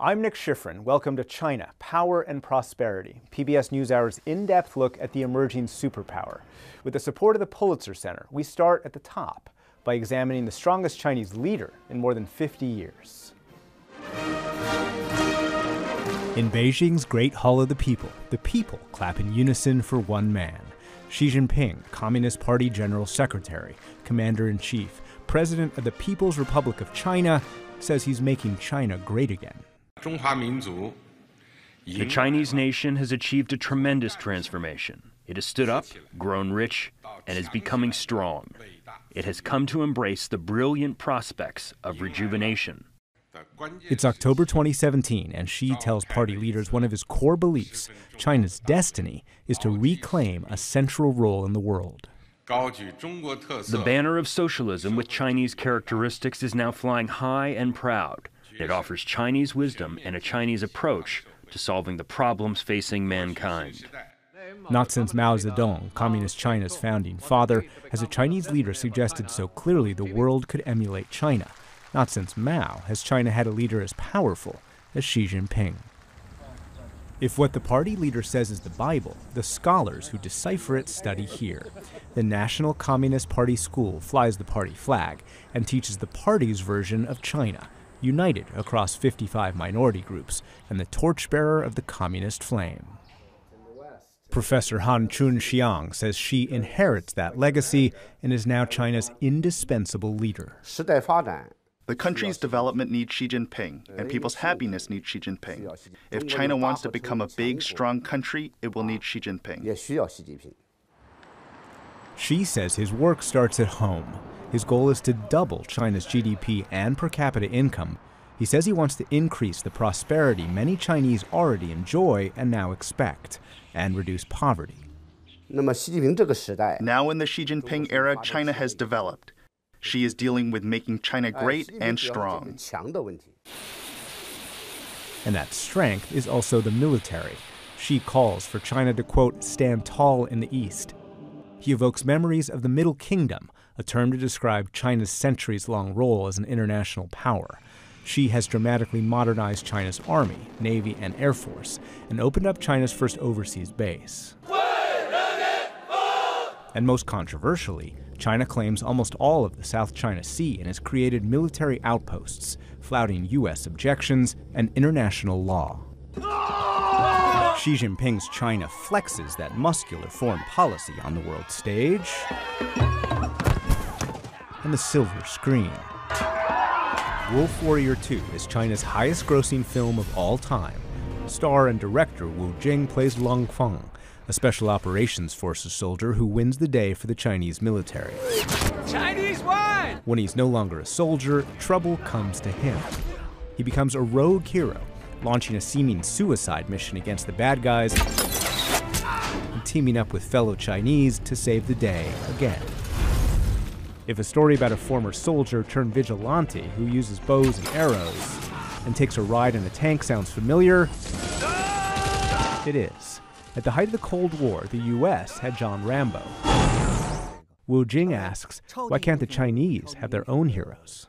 I'm Nick Schifrin. Welcome to China, Power and Prosperity, PBS NewsHour's in-depth look at the emerging superpower. With the support of the Pulitzer Center, we start at the top by examining the strongest Chinese leader in more than 50 years. In Beijing's Great Hall of the people clap in unison for one man. Xi Jinping, Communist Party General Secretary, Commander-in-Chief, President of the People's Republic of China, says he's making China great again. The Chinese nation has achieved a tremendous transformation. It has stood up, grown rich, and is becoming strong. It has come to embrace the brilliant prospects of rejuvenation. It's October 2017, and Xi tells party leaders one of his core beliefs, China's destiny, is to reclaim a central role in the world. The banner of socialism with Chinese characteristics is now flying high and proud. It offers Chinese wisdom and a Chinese approach to solving the problems facing mankind. Not since Mao Zedong, Communist China's founding father, has a Chinese leader suggested so clearly the world could emulate China. Not since Mao has China had a leader as powerful as Xi Jinping. If what the party leader says is the Bible, the scholars who decipher it study here. The National Communist Party School flies the party flag and teaches the party's version of China, united across 55 minority groups and the torchbearer of the communist flame. Professor Han Chun-Xiang says Xi inherits that legacy and is now China's indispensable leader. The country's development needs Xi Jinping, and people's happiness needs Xi Jinping. If China wants to become a big, strong country, it will need Xi Jinping. Xi says his work starts at home. His goal is to double China's GDP and per capita income. He says he wants to increase the prosperity many Chinese already enjoy and now expect, and reduce poverty. Now in the Xi Jinping era, China has developed. Xi is dealing with making China great and strong. And that strength is also the military. Xi calls for China to, quote, stand tall in the East. He evokes memories of the Middle Kingdom, a term to describe China's centuries-long role as an international power. Xi has dramatically modernized China's army, navy, and air force, and opened up China's first overseas base. And most controversially, China claims almost all of the South China Sea and has created military outposts, flouting U.S. objections and international law. Xi Jinping's China flexes that muscular foreign policy on the world stage and the silver screen. Wolf Warrior 2 is China's highest-grossing film of all time. Star and director Wu Jing plays Long Feng, a Special Operations Forces soldier who wins the day for the Chinese military. Chinese won! When he's no longer a soldier, trouble comes to him. He becomes a rogue hero, launching a seeming suicide mission against the bad guys and teaming up with fellow Chinese to save the day again. If a story about a former soldier turned vigilante who uses bows and arrows and takes a ride in a tank sounds familiar, it is. At the height of the Cold War, the U.S. had John Rambo. Wu Jing asks, why can't the Chinese have their own heroes?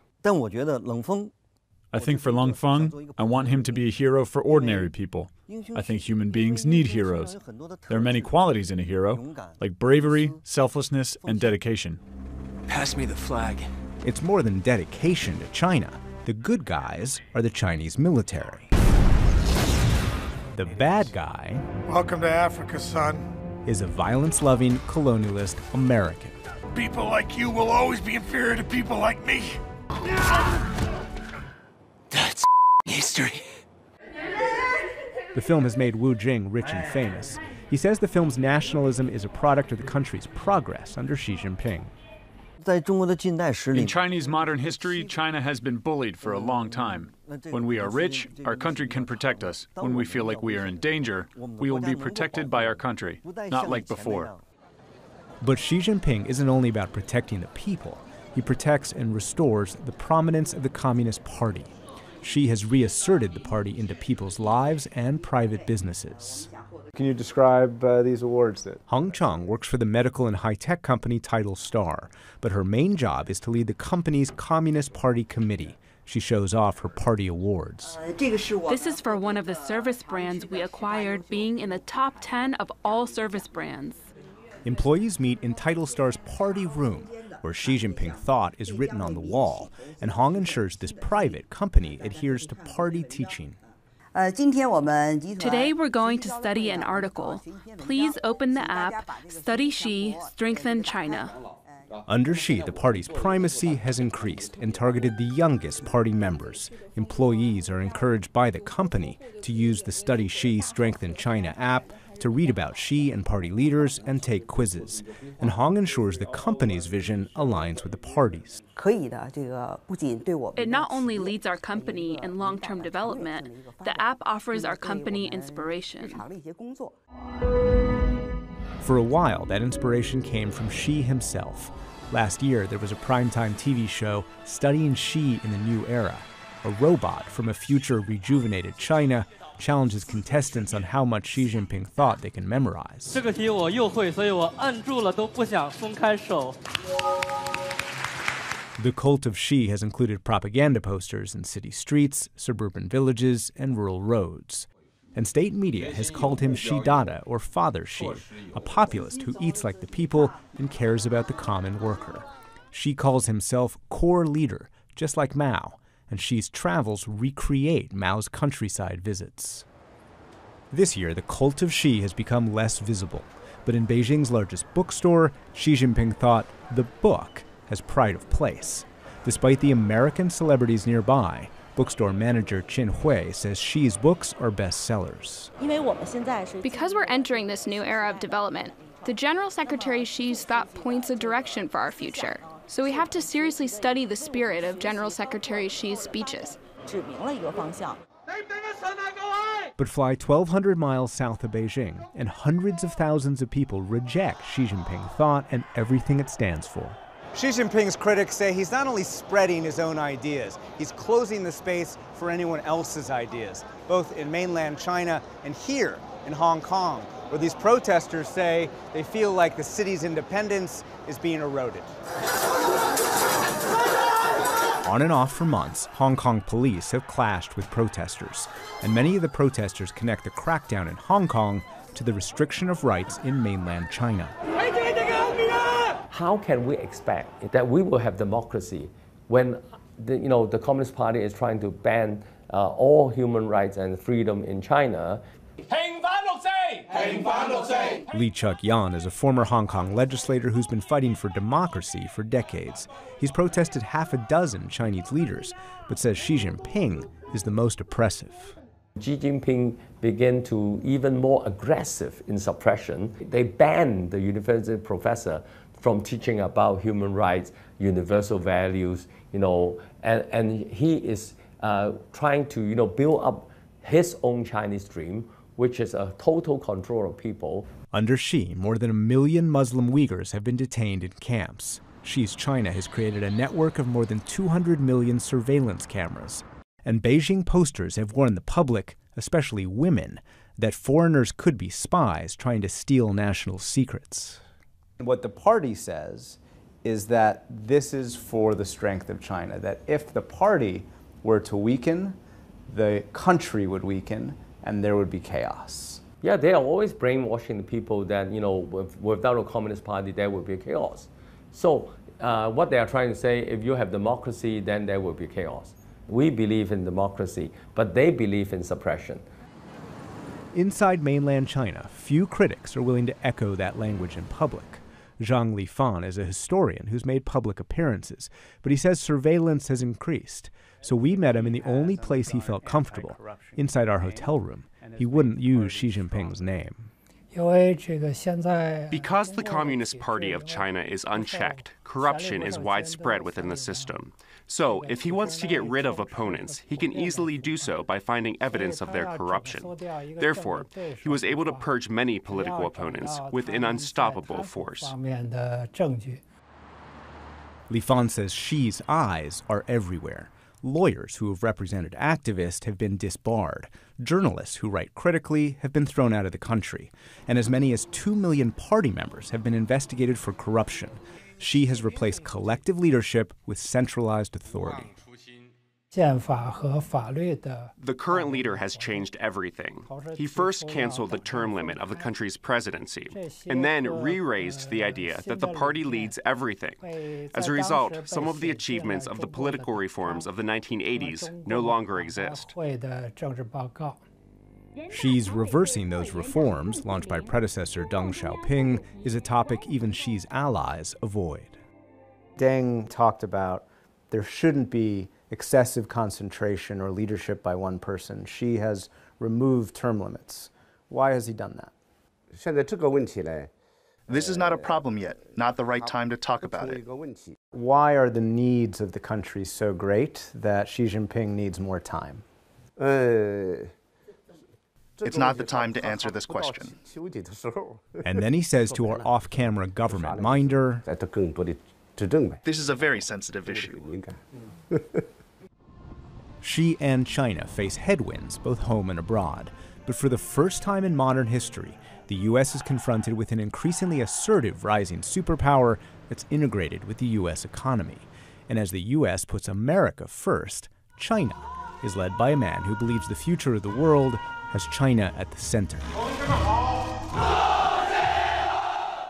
I think for Long Feng, I want him to be a hero for ordinary people. I think human beings need heroes. There are many qualities in a hero, like bravery, selflessness, and dedication. Pass me the flag. It's more than dedication to China. The good guys are the Chinese military. The bad guy, welcome to Africa, son, is a violence-loving colonialist American. People like you will always be inferior to people like me. That's history. The film has made Wu Jing rich and famous. He says the film's nationalism is a product of the country's progress under Xi Jinping. In Chinese modern history, China has been bullied for a long time. When we are rich, our country can protect us. When we feel like we are in danger, we will be protected by our country, not like before. But Xi Jinping isn't only about protecting the people. He protects and restores the prominence of the Communist Party. Xi has reasserted the party into people's lives and private businesses. Can you describe these awards? Hong Chong works for the medical and high-tech company Tidal Star, but her main job is to lead the company's Communist Party committee, She shows off her party awards. This is for one of the service brands we acquired, being in the top 10 of all service brands. Employees meet in Titlestar's party room, where Xi Jinping thought is written on the wall, and Hong ensures this private company adheres to party teaching. Today we're going to study an article. Please open the app, Study Xi, Strengthen China. Under Xi, the party's primacy has increased and targeted the youngest party members. Employees are encouraged by the company to use the Study Xi, Strengthen China app to read about Xi and party leaders and take quizzes. And Hong ensures the company's vision aligns with the party's. It not only leads our company in long-term development, the app offers our company inspiration. For a while, that inspiration came from Xi himself. Last year, there was a primetime TV show studying Xi in the new era. A robot from a future rejuvenated China challenges contestants on how much Xi Jinping thought they can memorize. The cult of Xi has included propaganda posters in city streets, suburban villages, and rural roads. And state media has called him Xi Dada, or Father Xi, a populist who eats like the people and cares about the common worker. Xi calls himself core leader, just like Mao, and Xi's travels recreate Mao's countryside visits. This year, the cult of Xi has become less visible, but in Beijing's largest bookstore, Xi Jinping thought the book has pride of place. Despite the American celebrities nearby, bookstore manager Qin Hui says Xi's books are bestsellers. Because we're entering this new era of development, the General Secretary Xi's thought points a direction for our future. So we have to seriously study the spirit of General Secretary Xi's speeches. But fly 1,200 miles south of Beijing, and hundreds of thousands of people reject Xi Jinping thought and everything it stands for. Xi Jinping's critics say he's not only spreading his own ideas, he's closing the space for anyone else's ideas, both in mainland China and here in Hong Kong, where these protesters say they feel like the city's independence is being eroded. On and off for months, Hong Kong police have clashed with protesters, and many of the protesters connect the crackdown in Hong Kong to the restriction of rights in mainland China. How can we expect that we will have democracy when the Communist Party is trying to ban all human rights and freedom in China? Lee Chuk-yan is a former Hong Kong legislator who's been fighting for democracy for decades. He's protested half a dozen Chinese leaders, but says Xi Jinping is the most oppressive. Xi Jinping began to even more aggressive in suppression. They banned the university professor from teaching about human rights, universal values, and he is trying to, build up his own Chinese dream, which is a total control of people. Under Xi, more than 1 million Muslim Uyghurs have been detained in camps. Xi's China has created a network of more than 200 million surveillance cameras. And Beijing posters have warned the public, especially women, that foreigners could be spies trying to steal national secrets. What the party says is that this is for the strength of China, that if the party were to weaken, the country would weaken, and there would be chaos. Yeah, they are always brainwashing the people that, without a Communist Party, there would be chaos. So what they are trying to say, if you have democracy, then there will be chaos. We believe in democracy, but they believe in suppression. Inside mainland China, few critics are willing to echo that language in public. Zhang Lifan is a historian who's made public appearances, but he says surveillance has increased. So we met him in the only place he felt comfortable, inside our hotel room. He wouldn't use Xi Jinping's name. Because the Communist Party of China is unchecked, corruption is widespread within the system. So, if he wants to get rid of opponents, he can easily do so by finding evidence of their corruption. Therefore, he was able to purge many political opponents with an unstoppable force. Lifan says Xi's eyes are everywhere. Lawyers who have represented activists have been disbarred. Journalists who write critically have been thrown out of the country. And as many as 2 million party members have been investigated for corruption. Xi has replaced collective leadership with centralized authority. The current leader has changed everything. He first canceled the term limit of the country's presidency, and then re-raised the idea that the party leads everything. As a result, some of the achievements of the political reforms of the 1980s no longer exist. Xi's reversing those reforms, launched by predecessor Deng Xiaoping, is a topic even Xi's allies avoid. Deng talked about there shouldn't be excessive concentration or leadership by one person. Xi has removed term limits. Why has he done that? This is not a problem yet, not the right time to talk about it. Why are the needs of the country so great that Xi Jinping needs more time? It's not the time to answer this question. And then he says to our off-camera government minder, this is a very sensitive issue. Xi and China face headwinds, both home and abroad. But for the first time in modern history, the U.S. is confronted with an increasingly assertive rising superpower that's integrated with the U.S. economy. And as the U.S. puts America first, China is led by a man who believes the future of the world has China at the center.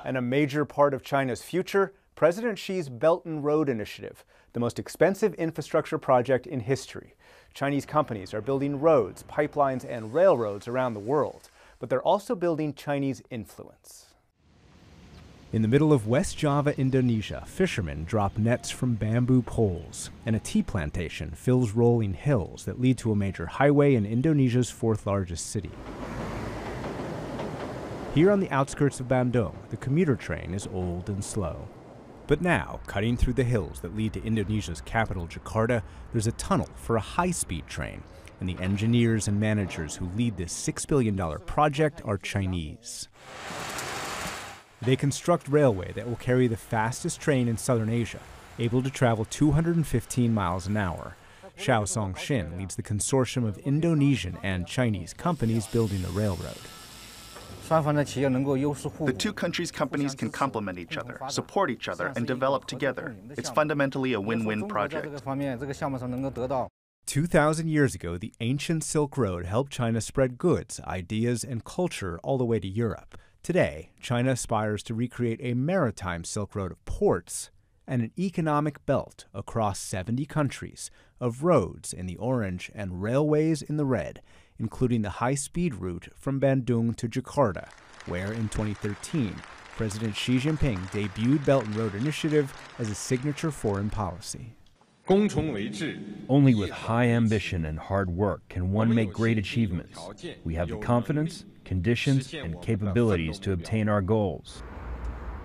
And a major part of China's future, President Xi's Belt and Road Initiative, the most expensive infrastructure project in history. Chinese companies are building roads, pipelines, and railroads around the world, but they're also building Chinese influence. In the middle of West Java, Indonesia, fishermen drop nets from bamboo poles, and a tea plantation fills rolling hills that lead to a major highway in Indonesia's fourth largest city. Here on the outskirts of Bandung, the commuter train is old and slow. But now, cutting through the hills that lead to Indonesia's capital, Jakarta, there's a tunnel for a high-speed train, and the engineers and managers who lead this $6 billion project are Chinese. They construct railway that will carry the fastest train in southern Asia, able to travel 215 miles an hour. Xiao Songxin leads the consortium of Indonesian and Chinese companies building the railroad. The two countries' companies can complement each other, support each other, and develop together. It's fundamentally a win-win project. 2,000 years ago, the ancient Silk Road helped China spread goods, ideas, and culture all the way to Europe. Today, China aspires to recreate a maritime Silk Road of ports and an economic belt across 70 countries of roads in the orange and railways in the red, including the high-speed route from Bandung to Jakarta, where in 2013, President Xi Jinping debuted Belt and Road Initiative as a signature foreign policy. Only with high ambition and hard work can one make great achievements. We have the confidence, conditions, and capabilities to obtain our goals.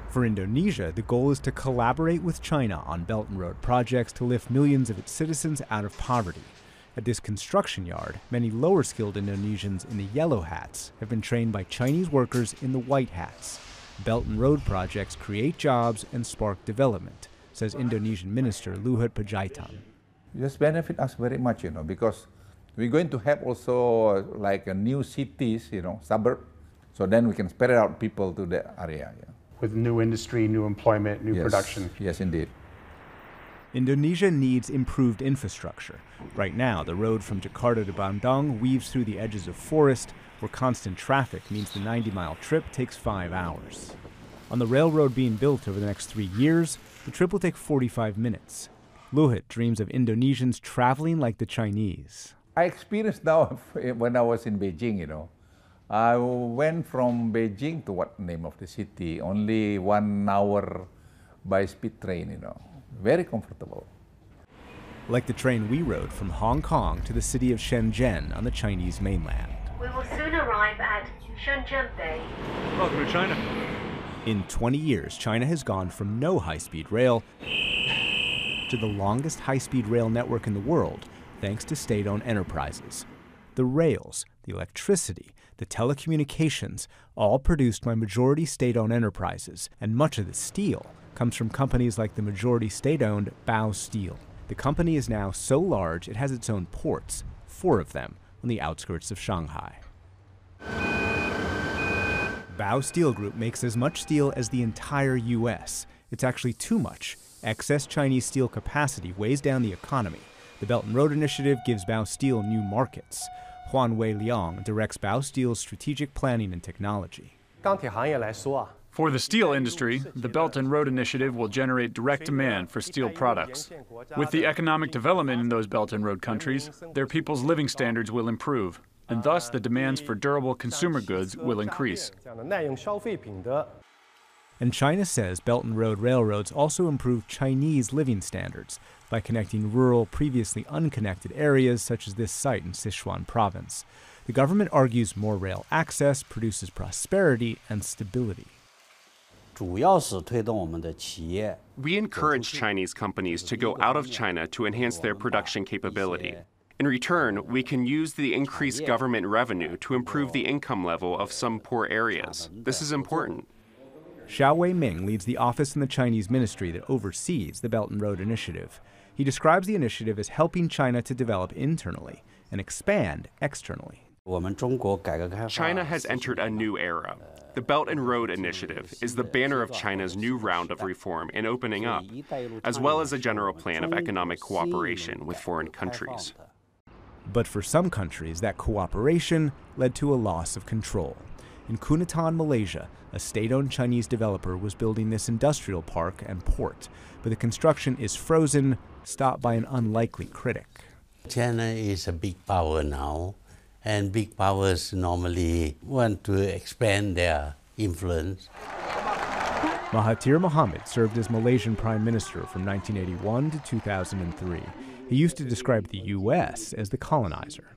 For Indonesia, the goal is to collaborate with China on Belt and Road projects to lift millions of its citizens out of poverty. At this construction yard, many lower-skilled Indonesians in the yellow hats have been trained by Chinese workers in the white hats. Belt and Road projects create jobs and spark development, says Indonesian Minister Luhut Panjaitan. This benefits us very much, because we're going to have also like a new cities, suburb, so then we can spread out people to the area. Yeah. With new industry, new employment, new production. Yes, indeed. Indonesia needs improved infrastructure. Right now, the road from Jakarta to Bandung weaves through the edges of forest, where constant traffic means the 90-mile trip takes 5 hours. On the railroad being built over the next 3 years, the trip will take 45 minutes. Luhut dreams of Indonesians traveling like the Chinese. I experienced now when I was in Beijing, I went from Beijing to what name of the city, only 1 hour by speed train, Very comfortable. Like the train we rode from Hong Kong to the city of Shenzhen on the Chinese mainland. We will soon arrive at Shenzhen Bay. Welcome to China. In 20 years, China has gone from no high-speed rail to the longest high-speed rail network in the world, thanks to state-owned enterprises. The rails, the electricity, the telecommunications, all produced by majority state-owned enterprises, and much of the steel comes from companies like the majority state-owned Bao Steel. The company is now so large it has its own ports, 4 of them on the outskirts of Shanghai. Bao Steel Group makes as much steel as the entire U.S. It's actually too much. Excess Chinese steel capacity weighs down the economy. The Belt and Road Initiative gives Baosteel new markets. Huan Weiliang directs Baosteel's strategic planning and technology. For the steel industry, the Belt and Road Initiative will generate direct demand for steel products. With the economic development in those Belt and Road countries, their people's living standards will improve, and thus the demands for durable consumer goods will increase. And China says Belt and Road railroads also improve Chinese living standards by connecting rural, previously unconnected areas such as this site in Sichuan province. The government argues more rail access produces prosperity and stability. We encourage Chinese companies to go out of China to enhance their production capability. In return, we can use the increased government revenue to improve the income level of some poor areas. This is important. Xiao Weiming leads the office in the Chinese ministry that oversees the Belt and Road Initiative. He describes the initiative as helping China to develop internally and expand externally. China has entered a new era. The Belt and Road Initiative is the banner of China's new round of reform and opening up, as well as a general plan of economic cooperation with foreign countries. But for some countries, that cooperation led to a loss of control. In Kunantan, Malaysia, a state-owned Chinese developer was building this industrial park and port, but the construction is frozen, stopped by an unlikely critic. China is a big power now, and big powers normally want to expand their influence. Mahathir Mohamad served as Malaysian Prime Minister from 1981 to 2003. He used to describe the U.S. as the colonizer.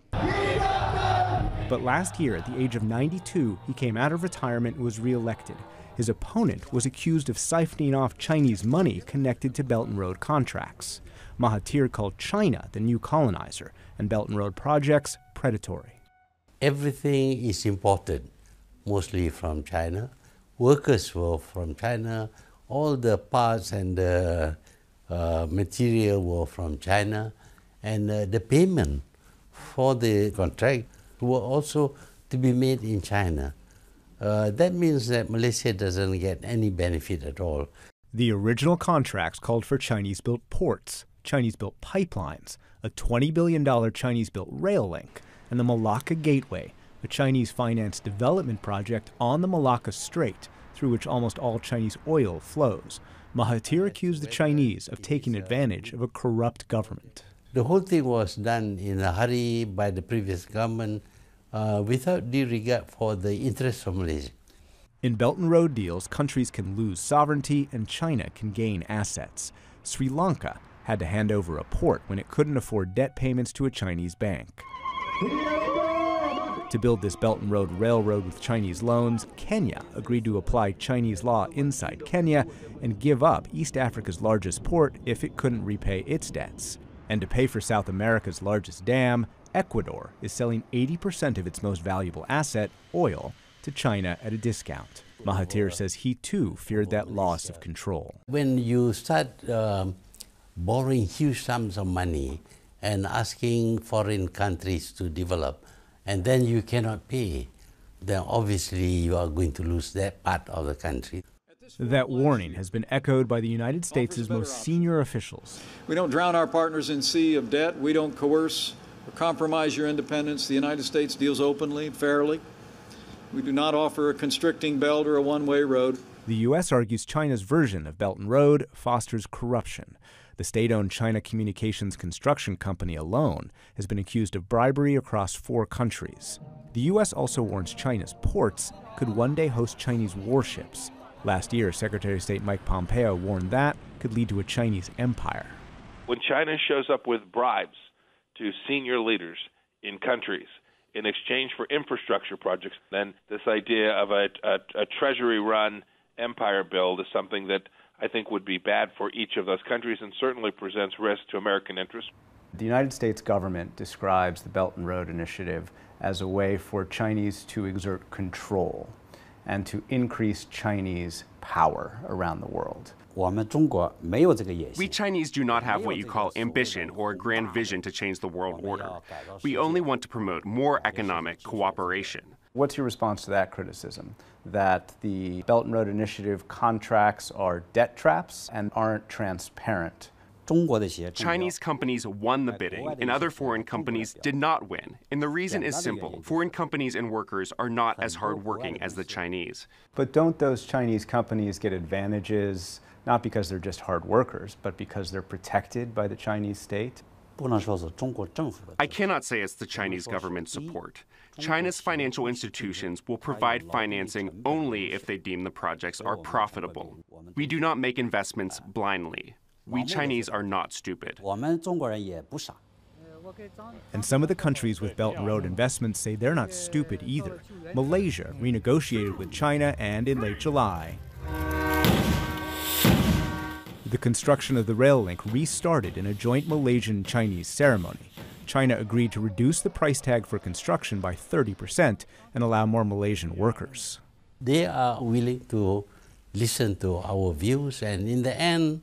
But last year, at the age of 92, he came out of retirement and was re-elected. His opponent was accused of siphoning off Chinese money connected to Belt and Road contracts. Mahathir called China the new colonizer and Belt and Road projects predatory. Everything is imported, mostly from China. Workers were from China. All the parts and the material were from China. And the payment for the contract were also to be made in China. That means that Malaysia doesn't get any benefit at all. The original contracts called for Chinese-built ports, Chinese-built pipelines, a $20 billion Chinese-built rail link, and the Malacca Gateway, a Chinese-financed development project on the Malacca Strait, through which almost all Chinese oil flows. Mahathir accused the Chinese of taking advantage of a corrupt government. The whole thing was done in a hurry by the previous government without due regard for the interests of Malaysia. In Belt and Road deals, countries can lose sovereignty and China can gain assets. Sri Lanka had to hand over a port when it couldn't afford debt payments to a Chinese bank. To build this Belt and Road railroad with Chinese loans, Kenya agreed to apply Chinese law inside Kenya and give up East Africa's largest port if it couldn't repay its debts. And to pay for South America's largest dam, Ecuador is selling 80% of its most valuable asset, oil, to China at a discount. Mahathir says he too feared that loss of control. When you start borrowing huge sums of money and asking foreign countries to develop, and then you cannot pay, then obviously you are going to lose that part of the country. That warning has been echoed by the United States' most senior officials. We don't drown our partners in sea of debt. We don't coerce or compromise your independence. The United States deals openly, fairly. We do not offer a constricting belt or a one-way road. The U.S. argues China's version of Belt and Road fosters corruption. The state-owned China Communications Construction Company alone has been accused of bribery across 4 countries. The U.S. also warns China's ports could one day host Chinese warships. Last year, Secretary of State Mike Pompeo warned that could lead to a Chinese empire. When China shows up with bribes to senior leaders in countries in exchange for infrastructure projects, then this idea of a treasury-run empire build is something that I think would be bad for each of those countries and certainly presents risk to American interests. The United States government describes the Belt and Road Initiative as a way for Chinese to exert control and to increase Chinese power around the world. We Chinese do not have what you call ambition or a grand vision to change the world order. We only want to promote more economic cooperation. What's your response to that criticism, that the Belt and Road Initiative contracts are debt traps and aren't transparent Chinese companies won the bidding, and other foreign companies did not win. And the reason is simple. Foreign companies and workers are not as hardworking as the Chinese. But don't those Chinese companies get advantages, not because they're just hard workers, but because they're protected by the Chinese state? I cannot say it's the Chinese government's support. China's financial institutions will provide financing only if they deem the projects are profitable. We do not make investments blindly. We Chinese are not stupid. And some of the countries with Belt and Road investments say they're not stupid either. Malaysia renegotiated with China, and in late July, the construction of the rail link restarted in a joint Malaysian-Chinese ceremony. China agreed to reduce the price tag for construction by 30% and allow more Malaysian workers. They are willing to listen to our views, and in the end,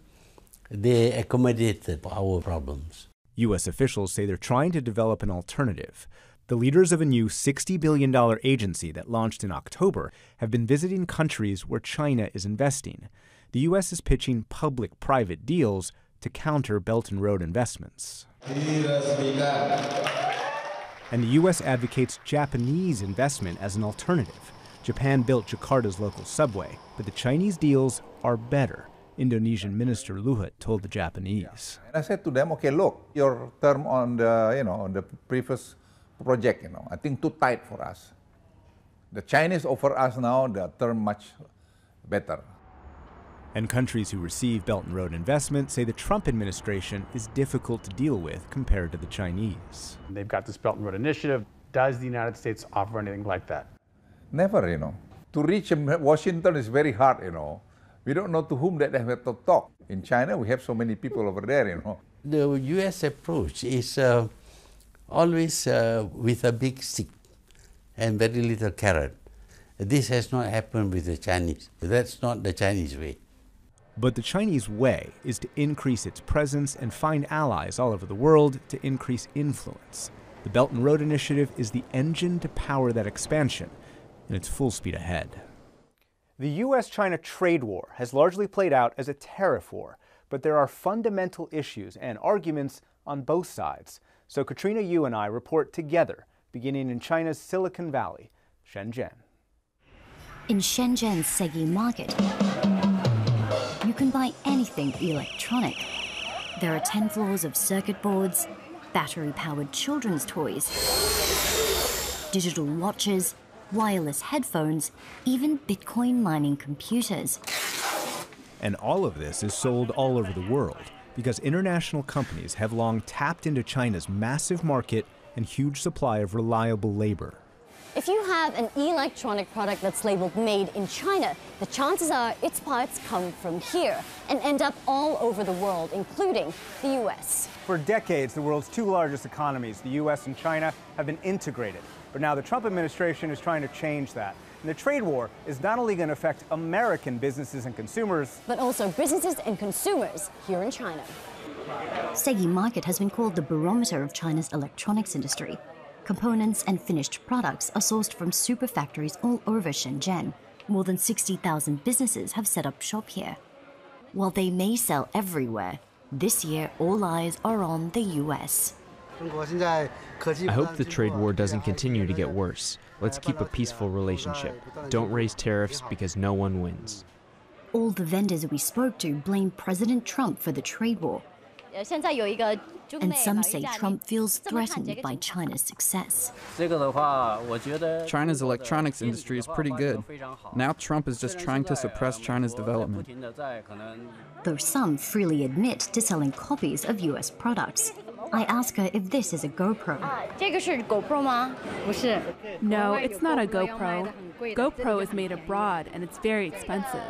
they accommodated our problems. U.S. officials say they're trying to develop an alternative. The leaders of a new $60 billion agency that launched in October have been visiting countries where China is investing. The U.S. is pitching public-private deals to counter Belt and Road investments. And the U.S. advocates Japanese investment as an alternative. Japan built Jakarta's local subway, but the Chinese deals are better, Indonesian Minister Luhut told the Japanese. And I said to them, okay, look, your term on the, on the previous project, I think too tight for us. The Chinese offer us now the term much better. And countries who receive Belt and Road investment say the Trump administration is difficult to deal with compared to the Chinese. They've got this Belt and Road initiative. Does the United States offer anything like that? Never, To reach Washington is very hard, We don't know to whom that they have to talk. In China, we have so many people over there, The U.S. approach is always with a big stick and very little carrot. This has not happened with the Chinese. That's not the Chinese way. But the Chinese way is to increase its presence and find allies all over the world to increase influence. The Belt and Road Initiative is the engine to power that expansion, and it's full speed ahead. The U.S.-China trade war has largely played out as a tariff war, but there are fundamental issues and arguments on both sides. So Katrina Yu and I report together, beginning in China's Silicon Valley, Shenzhen. In Shenzhen's Segi Market, you can buy anything electronic. There are 10 floors of circuit boards, battery-powered children's toys, digital watches, wireless headphones, even Bitcoin mining computers. And all of this is sold all over the world because international companies have long tapped into China's massive market and huge supply of reliable labor. If you have an electronic product that's labeled made in China, the chances are its parts come from here and end up all over the world, including the U.S. For decades, the world's two largest economies, the U.S. and China, have been integrated. But now the Trump administration is trying to change that. And the trade war is not only going to affect American businesses and consumers, but also businesses and consumers here in China. Segi Market has been called the barometer of China's electronics industry. Components and finished products are sourced from super factories all over Shenzhen. More than 60,000 businesses have set up shop here. While they may sell everywhere, this year all eyes are on the U.S. I hope the trade war doesn't continue to get worse. Let's keep a peaceful relationship. Don't raise tariffs because no one wins. All the vendors we spoke to blame President Trump for the trade war. And some say Trump feels threatened by China's success. China's electronics industry is pretty good. Now Trump is just trying to suppress China's development. Though some freely admit to selling copies of US products. I ask her if this is a GoPro. No, it's not a GoPro. GoPro is made abroad and it's very expensive.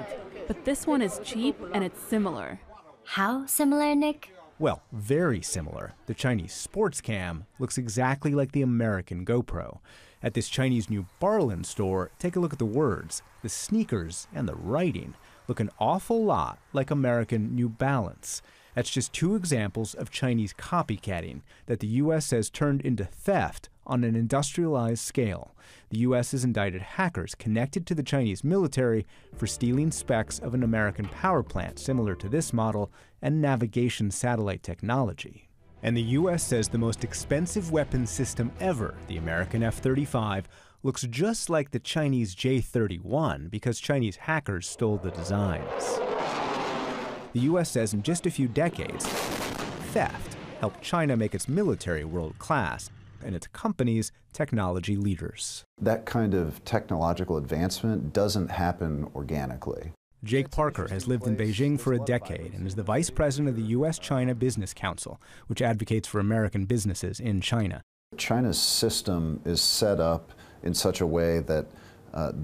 But this one is cheap and it's similar. How similar, Nick? Well, very similar. The Chinese sports cam looks exactly like the American GoPro. At this Chinese New Barlin store, take a look at the words. The sneakers and the writing look an awful lot like American New Balance. That's just two examples of Chinese copycatting that the U.S. has turned into theft on an industrialized scale. The U.S. has indicted hackers connected to the Chinese military for stealing specs of an American power plant similar to this model and navigation satellite technology. And the U.S. says the most expensive weapons system ever, the American F-35, looks just like the Chinese J-31 because Chinese hackers stole the designs. The U.S. says in just a few decades, theft helped China make its military world-class and its companies technology leaders. That kind of technological advancement doesn't happen organically. Jake Parker has lived in Beijing for a decade and is the vice president of the U.S.-China Business Council, which advocates for American businesses in China. China's system is set up in such a way that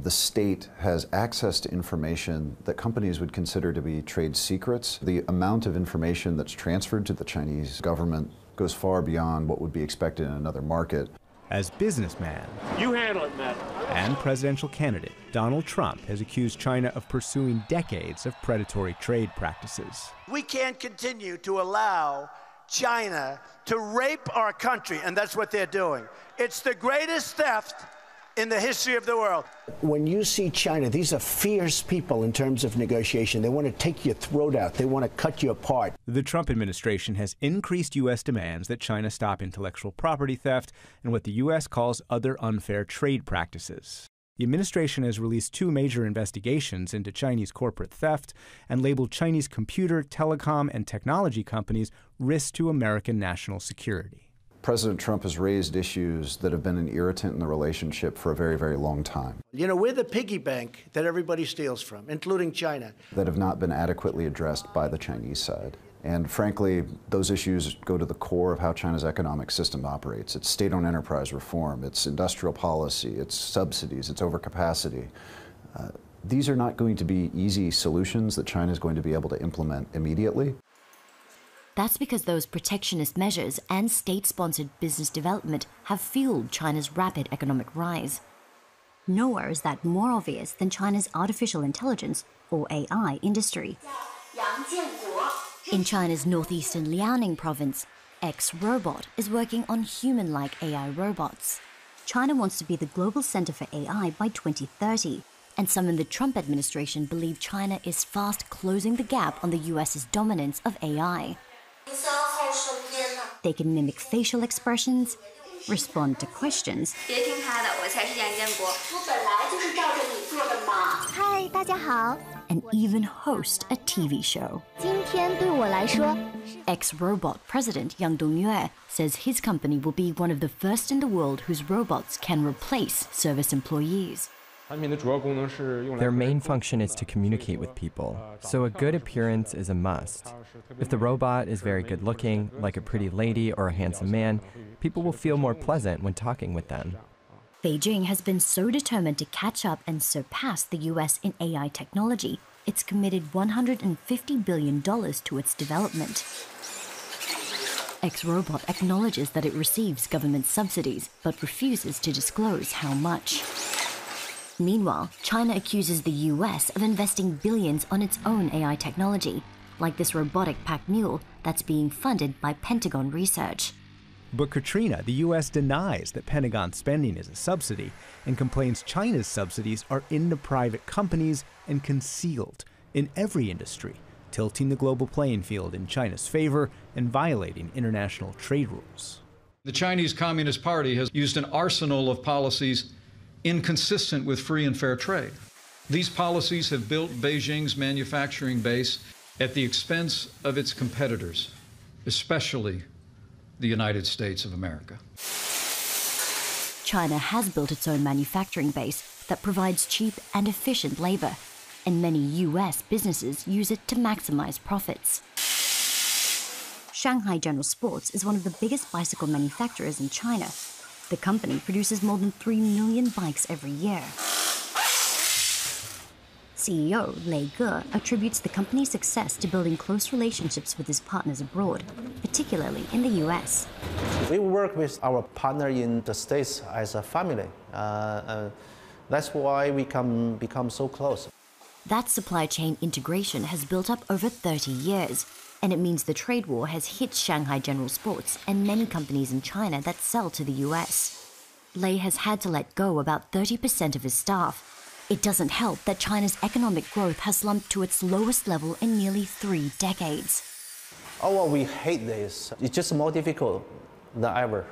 the state has access to information that companies would consider to be trade secrets. The amount of information that's transferred to the Chinese government goes far beyond what would be expected in another market. As businessman, you handle it, Matt, and presidential candidate, Donald Trump has accused China of pursuing decades of predatory trade practices. We can't continue to allow China to rape our country, and that's what they're doing. It's the greatest theft in the history of the world. When you see China, these are fierce people in terms of negotiation. They want to take your throat out. They want to cut you apart. The Trump administration has increased U.S. demands that China stop intellectual property theft and what the U.S. calls other unfair trade practices. The administration has released 2 major investigations into Chinese corporate theft and labeled Chinese computer, telecom, and technology companies risks to American national security. President Trump has raised issues that have been an irritant in the relationship for a very, very long time. You know, we're the piggy bank that everybody steals from, including China. That have not been adequately addressed by the Chinese side. And frankly, those issues go to the core of how China's economic system operates. It's state-owned enterprise reform, it's industrial policy, it's subsidies, it's overcapacity. These are not going to be easy solutions that China is going to be able to implement immediately. That's because those protectionist measures and state-sponsored business development have fueled China's rapid economic rise. Nowhere is that more obvious than China's artificial intelligence, or AI, industry. In China's northeastern Liaoning province, X-Robot is working on human-like AI robots. China wants to be the global center for AI by 2030, and some in the Trump administration believe China is fast closing the gap on the US's dominance of AI. They can mimic facial expressions, respond to questions, and even host a TV show. X-Robot President Yang Dongyue says his company will be one of the first in the world whose robots can replace service employees. Their main function is to communicate with people, so a good appearance is a must. If the robot is very good looking, like a pretty lady or a handsome man, people will feel more pleasant when talking with them. Beijing has been so determined to catch up and surpass the US in AI technology, it's committed $150 billion to its development. X-Robot acknowledges that it receives government subsidies, but refuses to disclose how much. Meanwhile, China accuses the US of investing billions on its own AI technology, like this robotic pack mule that's being funded by Pentagon Research. But Katrina, the U.S. denies that Pentagon spending is a subsidy and complains China's subsidies are into private companies and concealed in every industry, tilting the global playing field in China's favor and violating international trade rules. The Chinese Communist Party has used an arsenal of policies inconsistent with free and fair trade. These policies have built Beijing's manufacturing base at the expense of its competitors, especially the United States of America. China has built its own manufacturing base that provides cheap and efficient labor, and many US businesses use it to maximize profits. Shanghai General Sports is one of the biggest bicycle manufacturers in China. The company produces more than 3 million bikes every year. CEO Lei Ge attributes the company's success to building close relationships with his partners abroad, particularly in the US. We work with our partner in the States as a family. That's why we can become so close. That supply chain integration has built up over 30 years, and it means the trade war has hit Shanghai General Sports and many companies in China that sell to the US. Lei has had to let go about 30% of his staff. It doesn't help that China's economic growth has slumped to its lowest level in nearly 3 decades. Oh, well, we hate this. It's just more difficult than ever.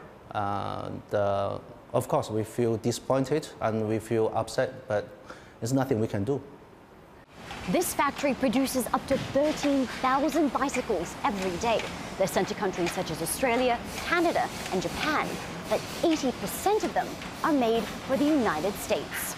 Of course, we feel disappointed and we feel upset, but there's nothing we can do. This factory produces up to 13,000 bicycles every day. They're sent to countries such as Australia, Canada, and Japan, but 80% of them are made for the United States.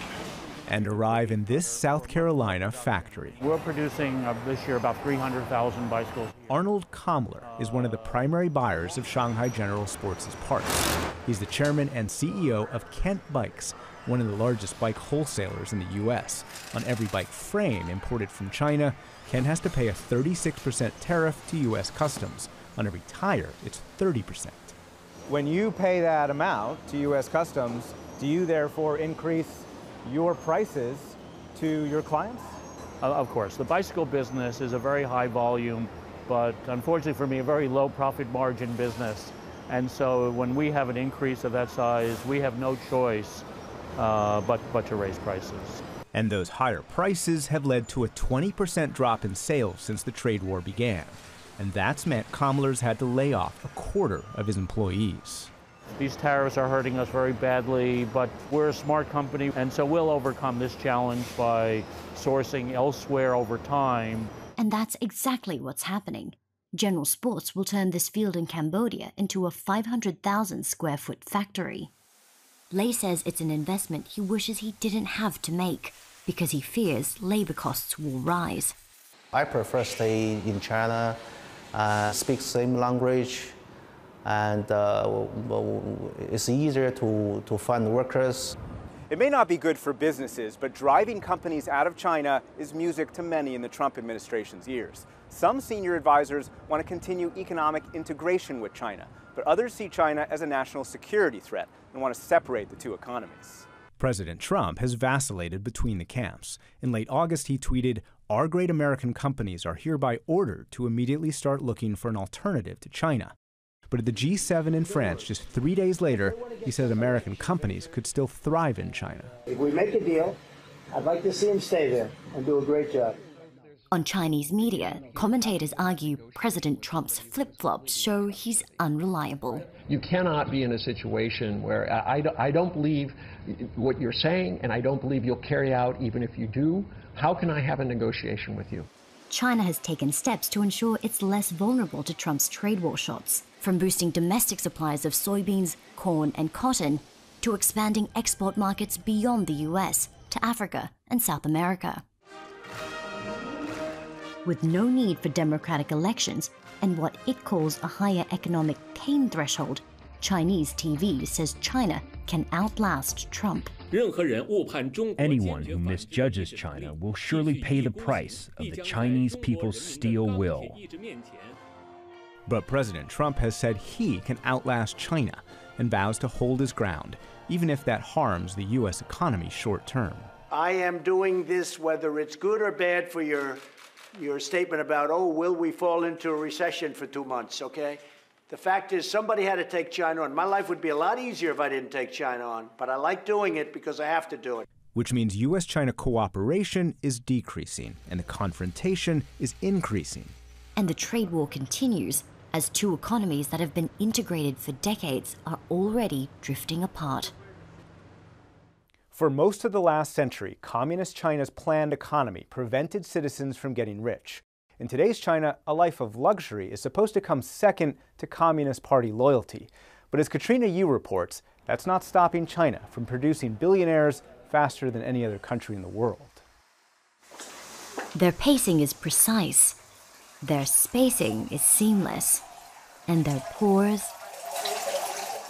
And arrive in this South Carolina factory. We're producing this year about 300,000 bicycles. Arnold Kamler is one of the primary buyers of Shanghai General Sports' parts. He's the chairman and CEO of Kent Bikes, one of the largest bike wholesalers in the U.S. On every bike frame imported from China, Kent has to pay a 36% tariff to U.S. Customs. On every tire, it's 30%. When you pay that amount to U.S. Customs, do you therefore increase your prices to your clients? Of course. The bicycle business is a very high volume, but unfortunately for me, a very low profit margin business. And so when we have an increase of that size, we have no choice but to raise prices. And those higher prices have led to a 20% drop in sales since the trade war began. And that's meant Kamler's had to lay off a quarter of his employees. These tariffs are hurting us very badly, but we're a smart company, and so we'll overcome this challenge by sourcing elsewhere over time. And that's exactly what's happening. General Sports will turn this field in Cambodia into a 500,000 square foot factory. Lei says it's an investment he wishes he didn't have to make because he fears labor costs will rise. I prefer stay in China, speak same language, and it's easier to find workers. It may not be good for businesses, but driving companies out of China is music to many in the Trump administration's ears. Some senior advisors want to continue economic integration with China, but others see China as a national security threat and want to separate the two economies. President Trump has vacillated between the camps. In late August, he tweeted, "Our great American companies are hereby ordered to immediately start looking for an alternative to China." But at the G7 in France, just 3 days later, he said American companies could still thrive in China. If we make a deal, I'd like to see him stay there and do a great job. On Chinese media, commentators argue President Trump's flip-flops show he's unreliable. You cannot be in a situation where I don't believe what you're saying, and I don't believe you'll carry out even if you do. How can I have a negotiation with you? China has taken steps to ensure it's less vulnerable to Trump's trade war shots, from boosting domestic supplies of soybeans, corn, and cotton, to expanding export markets beyond the US to Africa and South America. With no need for democratic elections and what it calls a higher economic pain threshold, Chinese TV says China can outlast Trump. Anyone who misjudges China will surely pay the price of the Chinese people's steel will. But President Trump has said he can outlast China and vows to hold his ground, even if that harms the U.S. economy short term. I am doing this whether it's good or bad for your statement about, oh, will we fall into a recession for 2 months, okay? The fact is, somebody had to take China on. My life would be a lot easier if I didn't take China on, but I like doing it because I have to do it. Which means U.S.-China cooperation is decreasing and the confrontation is increasing. And the trade war continues as two economies that have been integrated for decades are already drifting apart. For most of the last century, Communist China's planned economy prevented citizens from getting rich. In today's China, a life of luxury is supposed to come second to Communist Party loyalty. But as Katrina Yu reports, that's not stopping China from producing billionaires faster than any other country in the world. Their pacing is precise, their spacing is seamless, and their pores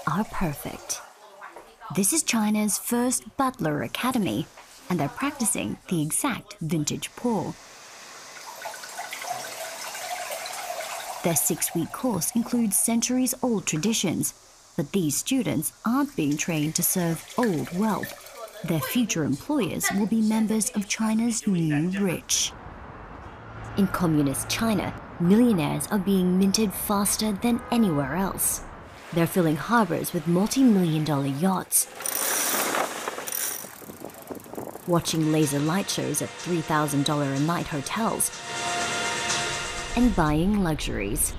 are perfect. This is China's first Butler Academy, and they're practicing the exact vintage pour. Their 6-week course includes centuries-old traditions, but these students aren't being trained to serve old wealth. Their future employers will be members of China's new rich. In communist China, millionaires are being minted faster than anywhere else. They're filling harbors with multi-million-dollar yachts, watching laser light shows at $3,000 a night hotels, and buying luxuries.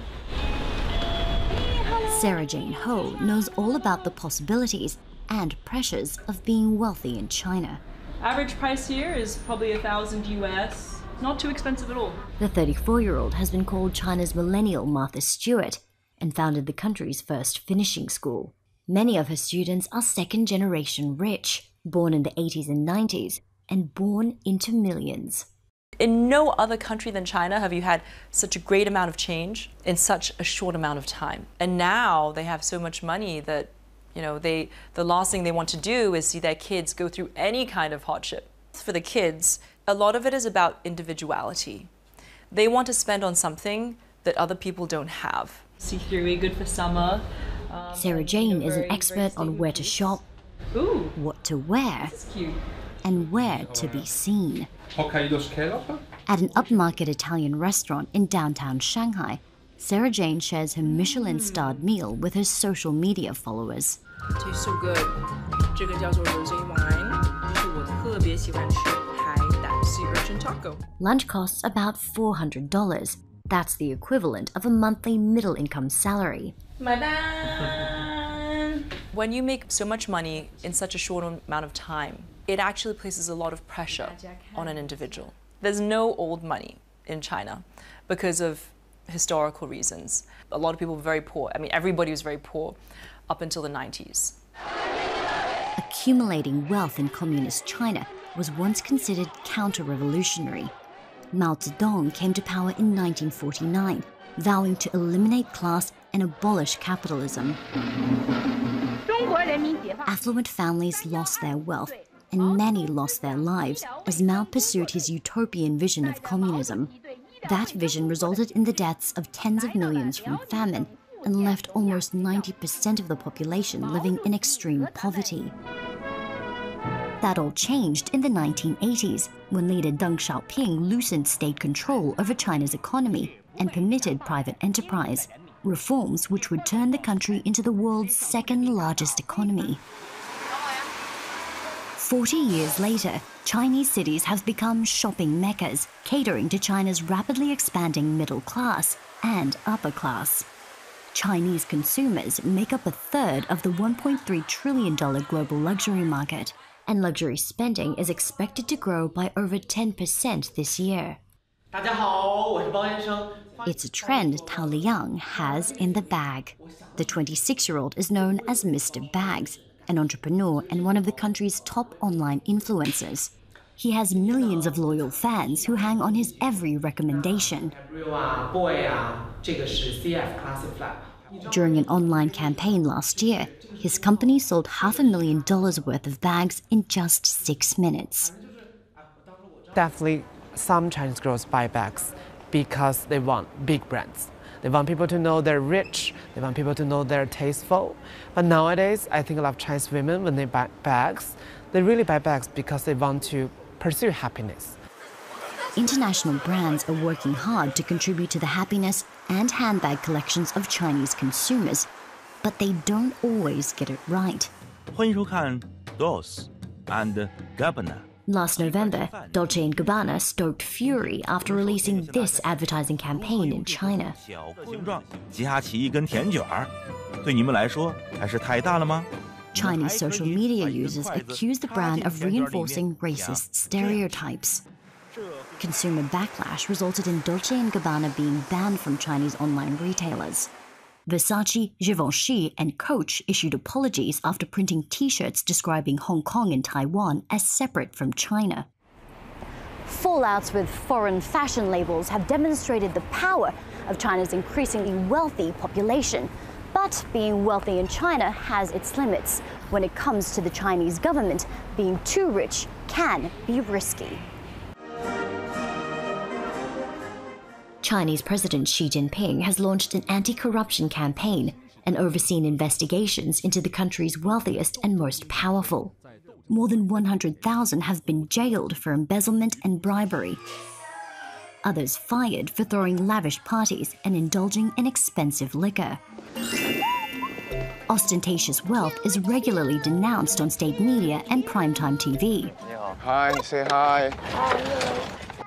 Sarah Jane Ho knows all about the possibilities and pressures of being wealthy in China. Average price here is probably $1,000 US. Not too expensive at all. The 34-year-old has been called China's millennial Martha Stewart and founded the country's first finishing school. Many of her students are second-generation rich, born in the 80s and 90s, and born into millions. In no other country than China have you had such a great amount of change in such a short amount of time. And now they have so much money that, you know, the last thing they want to do is see their kids go through any kind of hardship. For the kids, a lot of it is about individuality. They want to spend on something that other people don't have. See-through, good for summer. Sarah Jane is an expert on where to shop, what to wear, and where to be seen. At an upmarket Italian restaurant in downtown Shanghai, Sarah Jane shares her Michelin-starred meal with her social media followers. Tastes so good. 这个叫做 rosé wine. 这是我特别喜欢吃海胆 sea urchin taco. Lunch costs about $400. That's the equivalent of a monthly middle-income salary. My bad. When you make so much money in such a short amount of time, it actually places a lot of pressure on an individual. There's no old money in China because of historical reasons. A lot of people were very poor. I mean, everybody was very poor up until the 90s. Accumulating wealth in communist China was once considered counter-revolutionary. Mao Zedong came to power in 1949, vowing to eliminate class and abolish capitalism. Affluent families lost their wealth, and many lost their lives as Mao pursued his utopian vision of communism. That vision resulted in the deaths of tens of millions from famine and left almost 90% of the population living in extreme poverty. That all changed in the 1980s, when leader Deng Xiaoping loosened state control over China's economy and permitted private enterprise, reforms which would turn the country into the world's second-largest economy. 40 years later, Chinese cities have become shopping meccas, catering to China's rapidly expanding middle class and upper class. Chinese consumers make up a third of the $1.3 trillion global luxury market, and luxury spending is expected to grow by over 10% this year. It's a trend Tao Liang has in the bag. The 26-year-old is known as Mr. Bags, an entrepreneur and one of the country's top online influencers. He has millions of loyal fans who hang on his every recommendation. During an online campaign last year, his company sold $500,000 worth of bags in just 6 minutes. Definitely, some Chinese girls buy bags because they want big brands. They want people to know they're rich. They want people to know they're tasteful. But nowadays, I think a lot of Chinese women, when they buy bags, they really buy bags because they want to pursue happiness. International brands are working hard to contribute to the happiness and handbag collections of Chinese consumers, but they don't always get it right. 欢迎收看 Dolce and Gabbana. Last November, Dolce & Gabbana stoked fury after releasing this advertising campaign in China. 形状夹起一根甜卷儿，对你们来说还是太大了吗？ Chinese social media users accuse the brand of reinforcing racist stereotypes. Consumer backlash resulted in Dolce & Gabbana being banned from Chinese online retailers. Versace, Givenchy, and Coach issued apologies after printing T-shirts describing Hong Kong and Taiwan as separate from China. Fallouts with foreign fashion labels have demonstrated the power of China's increasingly wealthy population. But being wealthy in China has its limits. When it comes to the Chinese government, being too rich can be risky. Chinese President Xi Jinping has launched an anti-corruption campaign and overseen investigations into the country's wealthiest and most powerful. More than 100,000 have been jailed for embezzlement and bribery. Others fired for throwing lavish parties and indulging in expensive liquor. ostentatious wealth is regularly denounced on state media and primetime TV. Hi, say hi.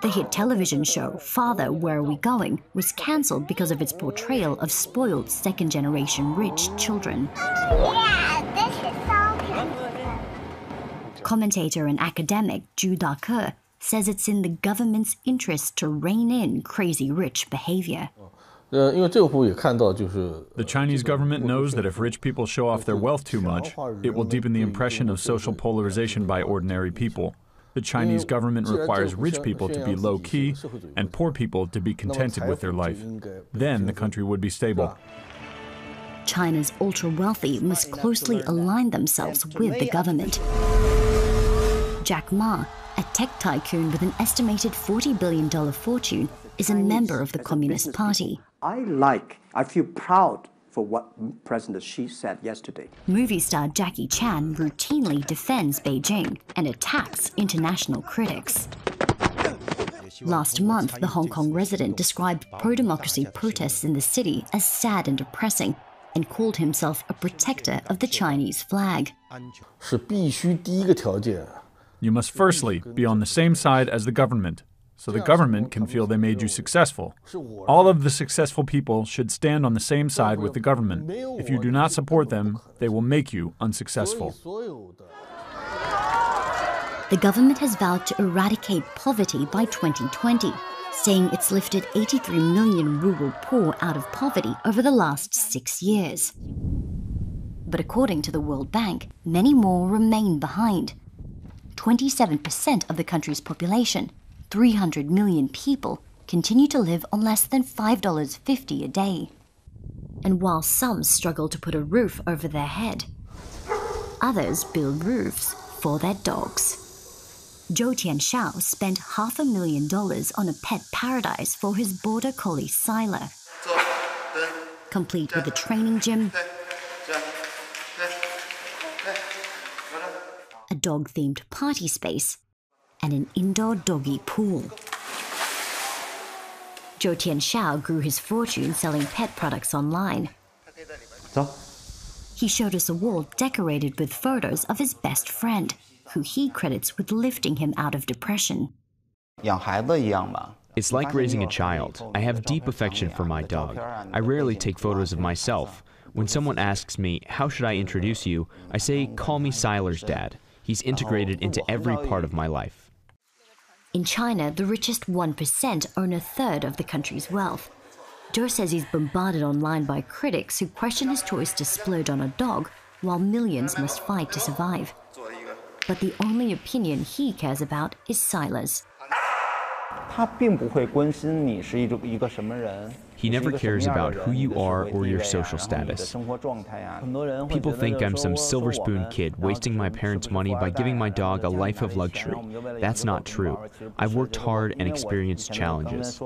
The hit television show, Father, Where Are We Going?, was cancelled because of its portrayal of spoiled second-generation rich children. Yeah, this is so beautiful. Commentator and academic Zhu Dake says it's in the government's interest to rein in crazy rich behavior. The Chinese government knows that if rich people show off their wealth too much, it will deepen the impression of social polarization by ordinary people. The Chinese government requires rich people to be low-key and poor people to be contented with their life. Then the country would be stable. China's ultra-wealthy must closely align themselves with the government. Jack Ma, a tech tycoon with an estimated $40 billion fortune, is a member of the Communist Party. I feel proud for what President Xi said yesterday. Movie star Jackie Chan routinely defends Beijing and attacks international critics. Last month, the Hong Kong resident described pro-democracy protests in the city as sad and depressing and called himself a protector of the Chinese flag. You must firstly be on the same side as the government, so the government can feel they made you successful. All of the successful people should stand on the same side with the government. If you do not support them, they will make you unsuccessful. The government has vowed to eradicate poverty by 2020, saying it's lifted 83 million rural poor out of poverty over the last 6 years. But according to the World Bank, many more remain behind. 27% of the country's population, 300 million people, continue to live on less than $5.50 a day. And while some struggle to put a roof over their head, others build roofs for their dogs. Zhou Tianxiao spent $500,000 on a pet paradise for his border collie Sila, complete with a training gym, a dog-themed party space, and an indoor doggy pool. Zhou Tianxiao grew his fortune selling pet products online. He showed us a wall decorated with photos of his best friend, who he credits with lifting him out of depression. It's like raising a child. I have deep affection for my dog. I rarely take photos of myself. When someone asks me, how should I introduce you, I say, call me Siler's dad. He's integrated into every part of my life. In China, the richest 1% own a third of the country's wealth. Zhou says he's bombarded online by critics who question his choice to splurge on a dog, while millions must fight to survive. But the only opinion he cares about is Sila's. He never cares about who you are or your social status. People think I'm some silver spoon kid wasting my parents' money by giving my dog a life of luxury. That's not true. I've worked hard and experienced challenges.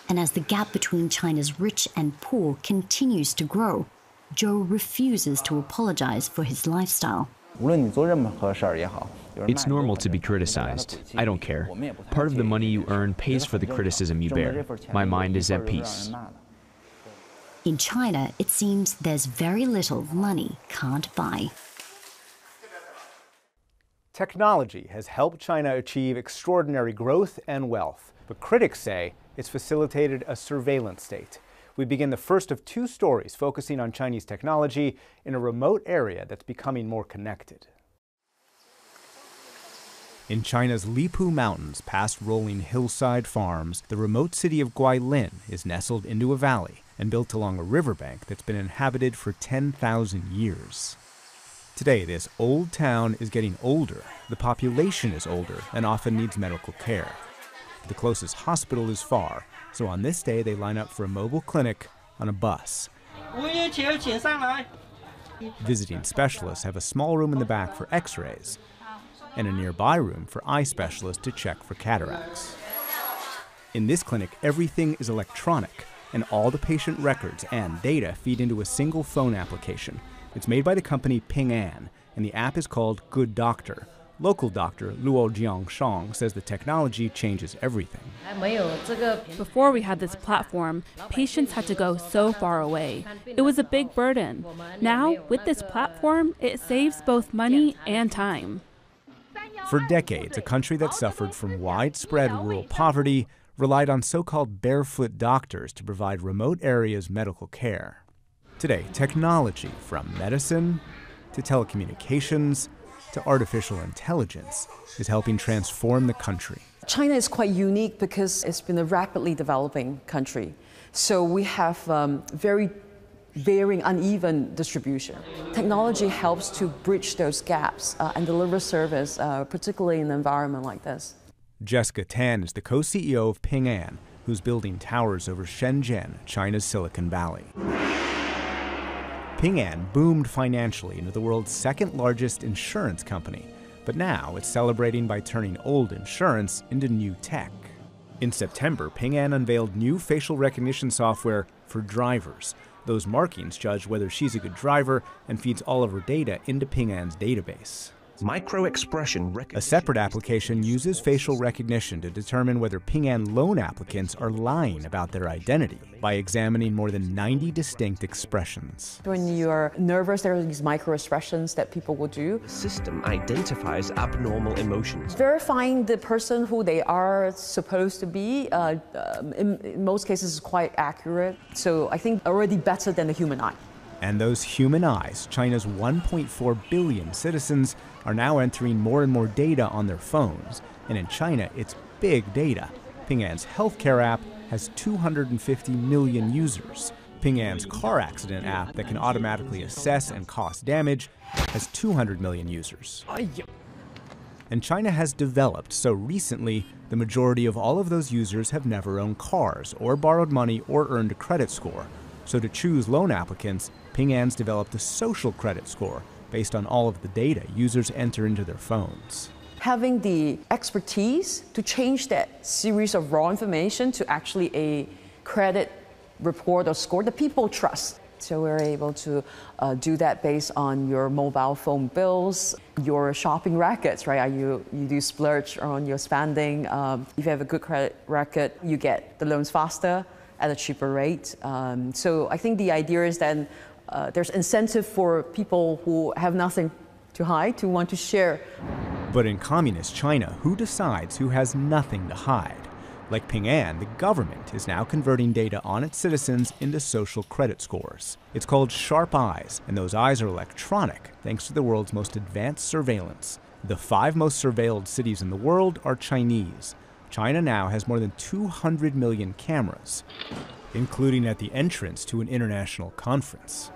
And as the gap between China's rich and poor continues to grow, Zhou refuses to apologize for his lifestyle. It's normal to be criticized. I don't care. Part of the money you earn pays for the criticism you bear. My mind is at peace. In China, it seems there's very little money can't buy. Technology has helped China achieve extraordinary growth and wealth, but critics say it's facilitated a surveillance state. We begin the first of two stories focusing on Chinese technology in a remote area that's becoming more connected. In China's Lipu Mountains, past rolling hillside farms, the remote city of Guilin is nestled into a valley and built along a riverbank that's been inhabited for 10,000 years. Today, this old town is getting older, the population is older, and often needs medical care. The closest hospital is far, so on this day they line up for a mobile clinic on a bus. Visiting specialists have a small room in the back for x-rays, and a nearby room for eye specialists to check for cataracts. In this clinic, everything is electronic, and all the patient records and data feed into a single phone application. It's made by the company Ping An, and the app is called Good Doctor, Local doctor Luo Jiangshang says the technology changes everything. Before we had this platform, patients had to go so far away. It was a big burden. Now, with this platform, it saves both money and time. For decades, a country that suffered from widespread rural poverty relied on so-called barefoot doctors to provide remote areas medical care. Today, technology, from medicine to telecommunications to artificial intelligence, is helping transform the country. China is quite unique because it's been a rapidly developing country. So we have very varying, uneven distribution. Technology helps to bridge those gaps and deliver service, particularly in an environment like this. Jessica Tan is the co-CEO of Ping An, who's building towers over Shenzhen, China's Silicon Valley. Ping An boomed financially into the world's second-largest insurance company, but now it's celebrating by turning old insurance into new tech. In September, Ping An unveiled new facial recognition software for drivers. Those markings judge whether she's a good driver and feeds all of her data into Ping An's database. Micro-expression recognition. A separate application uses facial recognition to determine whether Ping An loan applicants are lying about their identity by examining more than 90 distinct expressions. When you're nervous, there are these micro-expressions that people will do. The system identifies abnormal emotions. Verifying the person who they are supposed to be, in most cases, is quite accurate. So I think already better than the human eye. And those human eyes, China's 1.4 billion citizens, are now entering more and more data on their phones. And in China, it's big data. Ping An's healthcare app has 250 million users. Ping An's car accident app that can automatically assess and cost damage has 200 million users. And China has developed so recently, the majority of all of those users have never owned cars or borrowed money or earned a credit score. So to choose loan applicants, Ping An's developed a social credit score based on all of the data users enter into their phones. Having the expertise to change that series of raw information to actually a credit report or score that people trust. So we're able to do that based on your mobile phone bills, your shopping records, right? You do splurge on your spending. If you have a good credit record, you get the loans faster at a cheaper rate. So I think the idea is that there's incentive for people who have nothing to hide to want to share. But in communist China, who decides who has nothing to hide? Like Ping An, the government is now converting data on its citizens into social credit scores. It's called Sharp Eyes, and those eyes are electronic thanks to the world's most advanced surveillance. The 5 most surveilled cities in the world are Chinese. China now has more than 200 million cameras, including at the entrance to an international conference.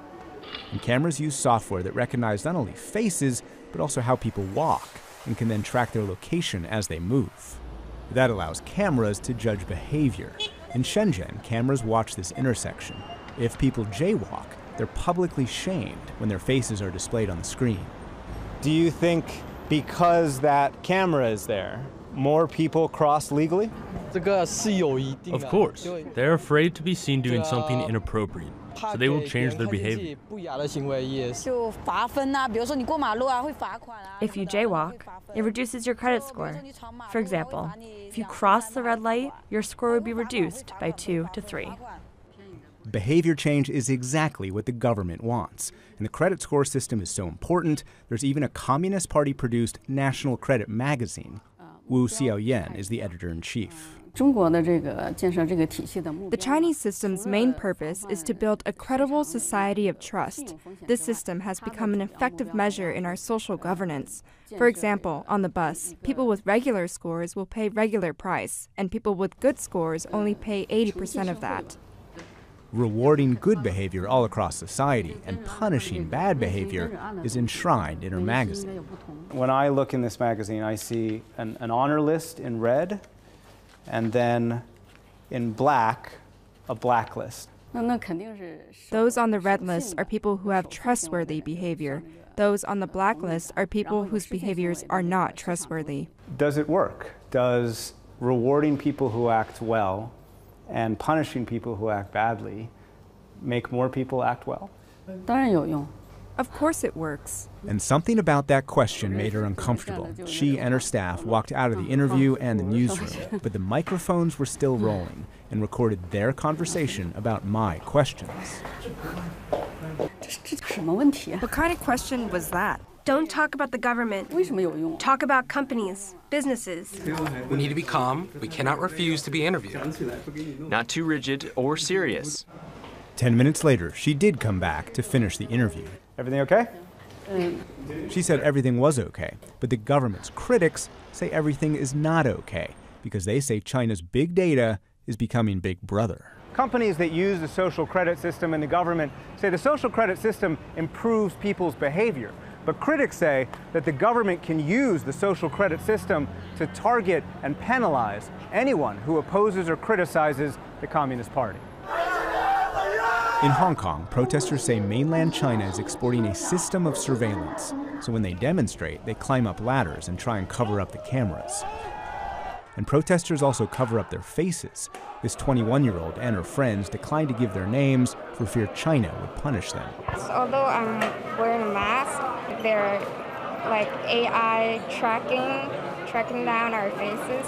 And cameras use software that recognize not only faces, but also how people walk, and can then track their location as they move. That allows cameras to judge behavior. In Shenzhen, cameras watch this intersection. If people jaywalk, they're publicly shamed when their faces are displayed on the screen. Do you think because that camera is there, more people cross legally? Of course. They're afraid to be seen doing something inappropriate, so they will change their behavior. If you jaywalk, it reduces your credit score. For example, if you cross the red light, your score would be reduced by 2 to 3. Behavior change is exactly what the government wants. And the credit score system is so important, there's even a Communist Party-produced national credit magazine. Wu Xiaoyan is the editor-in-chief. The Chinese system's main purpose is to build a credible society of trust. This system has become an effective measure in our social governance. For example, on the bus, people with regular scores will pay regular price, and people with good scores only pay 80% of that. Rewarding good behavior all across society and punishing bad behavior is enshrined in her magazine. When I look in this magazine, I see an honor list in red, and then in black, a blacklist. Those on the red list are people who have trustworthy behavior. Those on the blacklist are people whose behaviors are not trustworthy. Does it work? Does rewarding people who act well and punishing people who act badly make more people act well? Of course it works. And something about that question made her uncomfortable. She and her staff walked out of the interview and the newsroom, but the microphones were still rolling and recorded their conversation about my questions. What kind of question was that? Don't talk about the government. Talk about companies, businesses. We need to be calm. We cannot refuse to be interviewed. Not too rigid or serious. 10 minutes later, she did come back to finish the interview. Everything okay? She said everything was okay, but the government's critics say everything is not okay because they say China's big data is becoming Big Brother. Companies that use the social credit system and the government say the social credit system improves people's behavior. But critics say that the government can use the social credit system to target and penalize anyone who opposes or criticizes the Communist Party. In Hong Kong, protesters say mainland China is exporting a system of surveillance. So when they demonstrate, they climb up ladders and try and cover up the cameras. And protesters also cover up their faces. This 21-year-old and her friends declined to give their names for fear China would punish them. Although I'm wearing a mask, they're like AI tracking down our faces,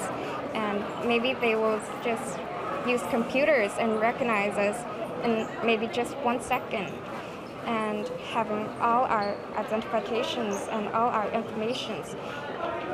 and maybe they will just use computers and recognize us in maybe just 1 second, and having all our identifications and all our informations.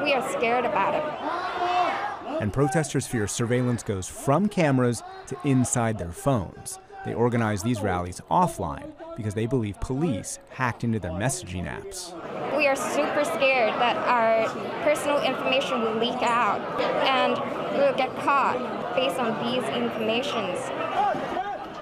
We are scared about it. And protesters fear surveillance goes from cameras to inside their phones. They organize these rallies offline because they believe police hacked into their messaging apps. We are super scared that our personal information will leak out and we'll get caught based on these informations.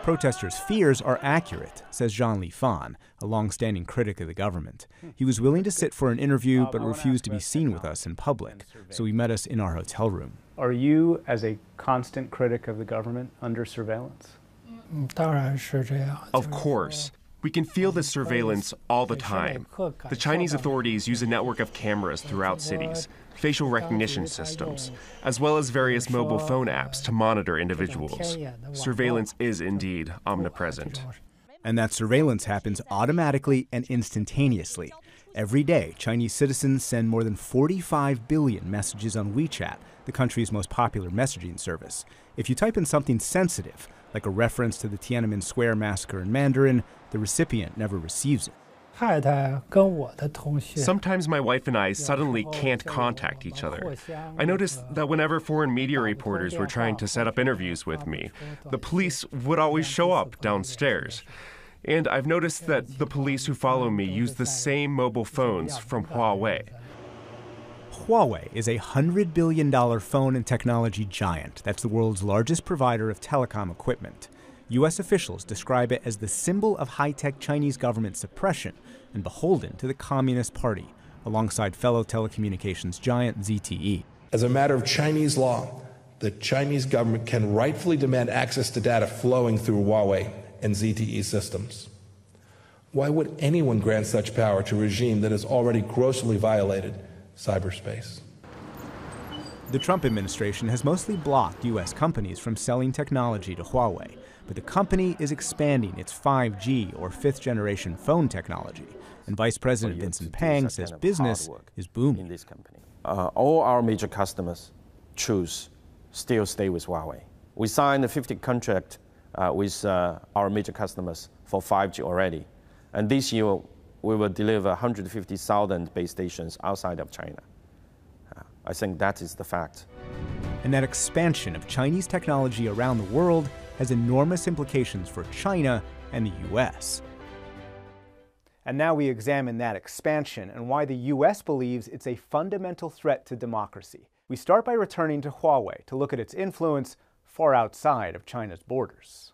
Protesters' fears are accurate, says Zhang Lifan, a long-standing critic of the government. He was willing to sit for an interview but refused to be seen with us in public, so he met us in our hotel room. Are you, as a constant critic of the government, under surveillance? Of course. We can feel this surveillance all the time. The Chinese authorities use a network of cameras throughout cities, facial recognition systems, as well as various mobile phone apps to monitor individuals. Surveillance is indeed omnipresent. And that surveillance happens automatically and instantaneously. Every day, Chinese citizens send more than 45 billion messages on WeChat, the country's most popular messaging service. If you type in something sensitive, like a reference to the Tiananmen Square massacre in Mandarin, the recipient never receives it. Sometimes my wife and I suddenly can't contact each other. I noticed that whenever foreign media reporters were trying to set up interviews with me, the police would always show up downstairs. And I've noticed that the police who follow me use the same mobile phones from Huawei. Huawei is a $100 billion phone and technology giant that's the world's largest provider of telecom equipment. U.S. officials describe it as the symbol of high-tech Chinese government suppression and beholden to the Communist Party, alongside fellow telecommunications giant ZTE. As a matter of Chinese law, the Chinese government can rightfully demand access to data flowing through Huawei and ZTE systems. Why would anyone grant such power to a regime that has already grossly violated cyberspace? The Trump administration has mostly blocked U.S. companies from selling technology to Huawei, but the company is expanding its 5G or fifth-generation phone technology, and Vice President Vincent Pang says business is booming. All our major customers still stay with Huawei. We signed a 50 contract with our major customers for 5G already, and this year we will deliver 150,000 base stations outside of China. I think that is the fact. And that expansion of Chinese technology around the world has enormous implications for China and the U.S. And now we examine that expansion and why the U.S. believes it's a fundamental threat to democracy. We start by returning to Huawei to look at its influence far outside of China's borders.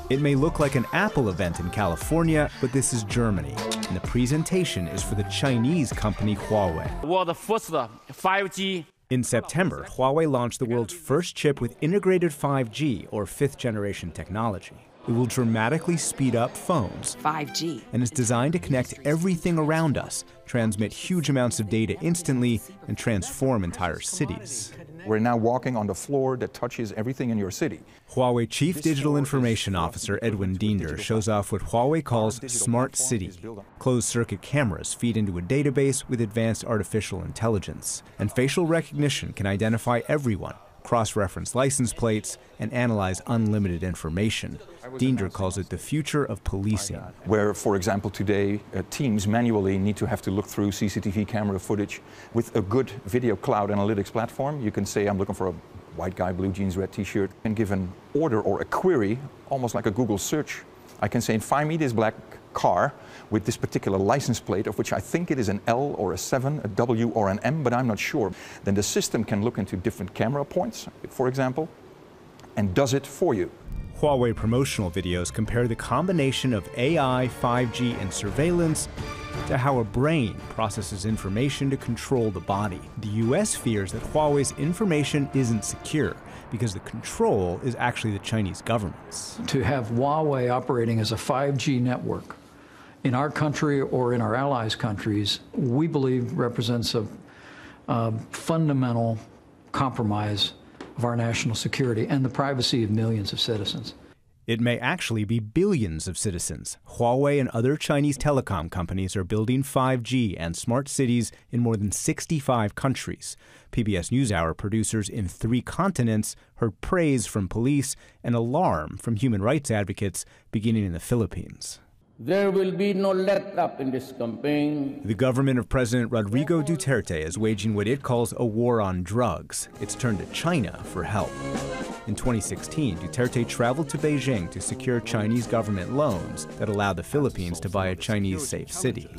It may look like an Apple event in California, but this is Germany, and the presentation is for the Chinese company Huawei. World first 5G. In September, Huawei launched the world's first chip with integrated 5G, or fifth-generation technology. It will dramatically speed up phones, 5G, and is designed to connect everything around us, transmit huge amounts of data instantly, and transform entire cities. We're now walking on the floor that touches everything in your city. Huawei Chief Digital Information Officer Edwin Diender shows off what Huawei calls Smart City. Closed-circuit cameras feed into a database with advanced artificial intelligence, and facial recognition can identify everyone, cross-reference license plates, and analyze unlimited information. Diender calls it the future of policing. Where, for example, today, teams manually need to have to look through CCTV camera footage. With a good video cloud analytics platform, you can say, I'm looking for a white guy, blue jeans, red t-shirt, and give an order or a query, almost like a Google search. I can say, find me this black car with this particular license plate, of which I think it is an L or a 7, a W or an M, but I'm not sure. Then the system can look into different camera points, for example, and does it for you. Huawei promotional videos compare the combination of AI, 5G, and surveillance to how a brain processes information to control the body. The US fears that Huawei's information isn't secure because the control is actually the Chinese government's. To have Huawei operating as a 5G network in our country or in our allies' countries, we believe represents a fundamental compromise of our national security and the privacy of millions of citizens. It may actually be billions of citizens. Huawei and other Chinese telecom companies are building 5G and smart cities in more than 65 countries. PBS NewsHour producers in 3 continents heard praise from police and alarm from human rights advocates beginning in the Philippines. There will be no let up in this campaign. The government of President Rodrigo Duterte is waging what it calls a war on drugs. It's turned to China for help. In 2016, Duterte traveled to Beijing to secure Chinese government loans that allow the Philippines to buy a Chinese safe city.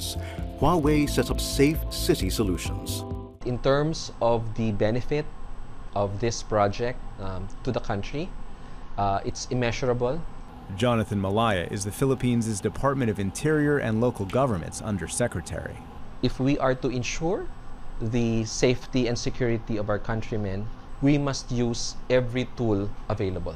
Huawei sets up safe city solutions. In terms of the benefit of this project to the country, it's immeasurable. Jonathan Malaya is the Philippines' Department of Interior and Local Government's Undersecretary. If we are to ensure the safety and security of our countrymen, we must use every tool available.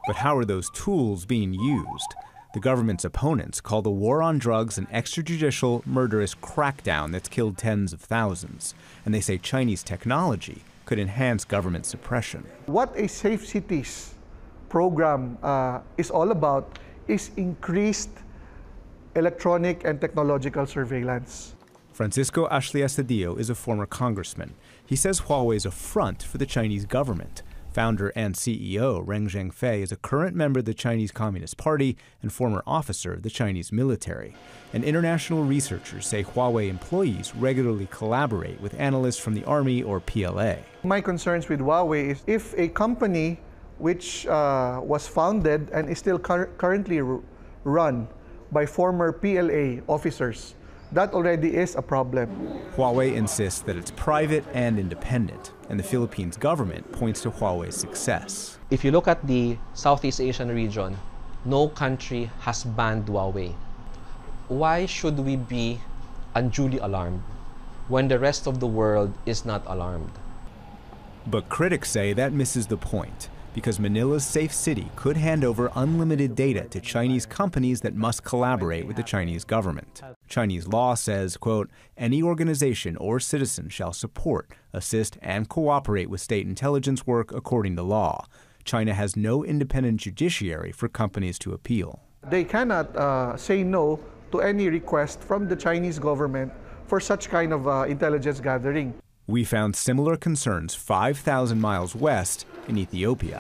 But how are those tools being used? The government's opponents call the war on drugs an extrajudicial, murderous crackdown that's killed tens of thousands. And they say Chinese technology could enhance government suppression. What a Safe Cities program is all about is increased electronic and technological surveillance. Francisco Ashley-Estadillo is a former congressman. He says Huawei is a front for the Chinese government. Founder and CEO Reng Zhengfei is a current member of the Chinese Communist Party and former officer of the Chinese military. And international researchers say Huawei employees regularly collaborate with analysts from the Army or PLA. My concerns with Huawei is if a company which was founded and is still currently run by former PLA officers, that already is a problem. Huawei insists that it's private and independent, and the Philippines government points to Huawei's success. If you look at the Southeast Asian region, no country has banned Huawei. Why should we be unduly alarmed when the rest of the world is not alarmed? But critics say that misses the point, because Manila's safe city could hand over unlimited data to Chinese companies that must collaborate with the Chinese government. Chinese law says, quote, any organization or citizen shall support, assist, and cooperate with state intelligence work according to law. China has no independent judiciary for companies to appeal. They cannot say no to any request from the Chinese government for such kind of intelligence gathering. We found similar concerns 5,000 miles west in Ethiopia.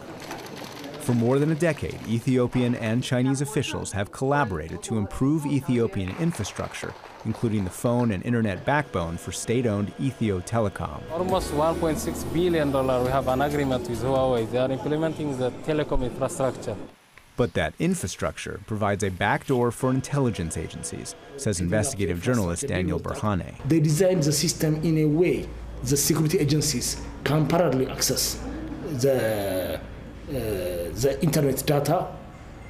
For more than a decade, Ethiopian and Chinese officials have collaborated to improve Ethiopian infrastructure, including the phone and internet backbone for state-owned Ethio Telecom. Almost $1.6 billion we have an agreement with Huawei. They are implementing the telecom infrastructure. But that infrastructure provides a backdoor for intelligence agencies, says investigative journalist Daniel Berhane. They designed the system in a way the security agencies can parallelly access the internet data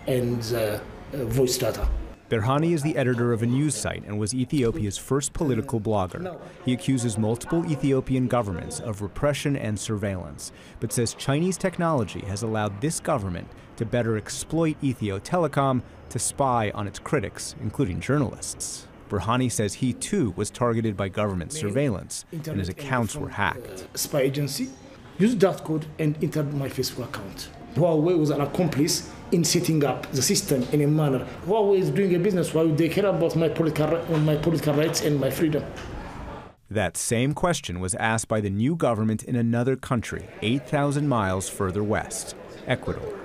and the voice data. Berhane is the editor of a news site and was Ethiopia's first political blogger. He accuses multiple Ethiopian governments of repression and surveillance, but says Chinese technology has allowed this government to better exploit Ethio Telecom to spy on its critics, including journalists. Berhane says he too was targeted by government surveillance and his accounts were hacked. Spy agency used that code and entered my Facebook account. Huawei was an accomplice in setting up the system in a manner. Huawei is doing a business. Why would they care about my political rights and my freedom? That same question was asked by the new government in another country, 8,000 miles further west, Ecuador.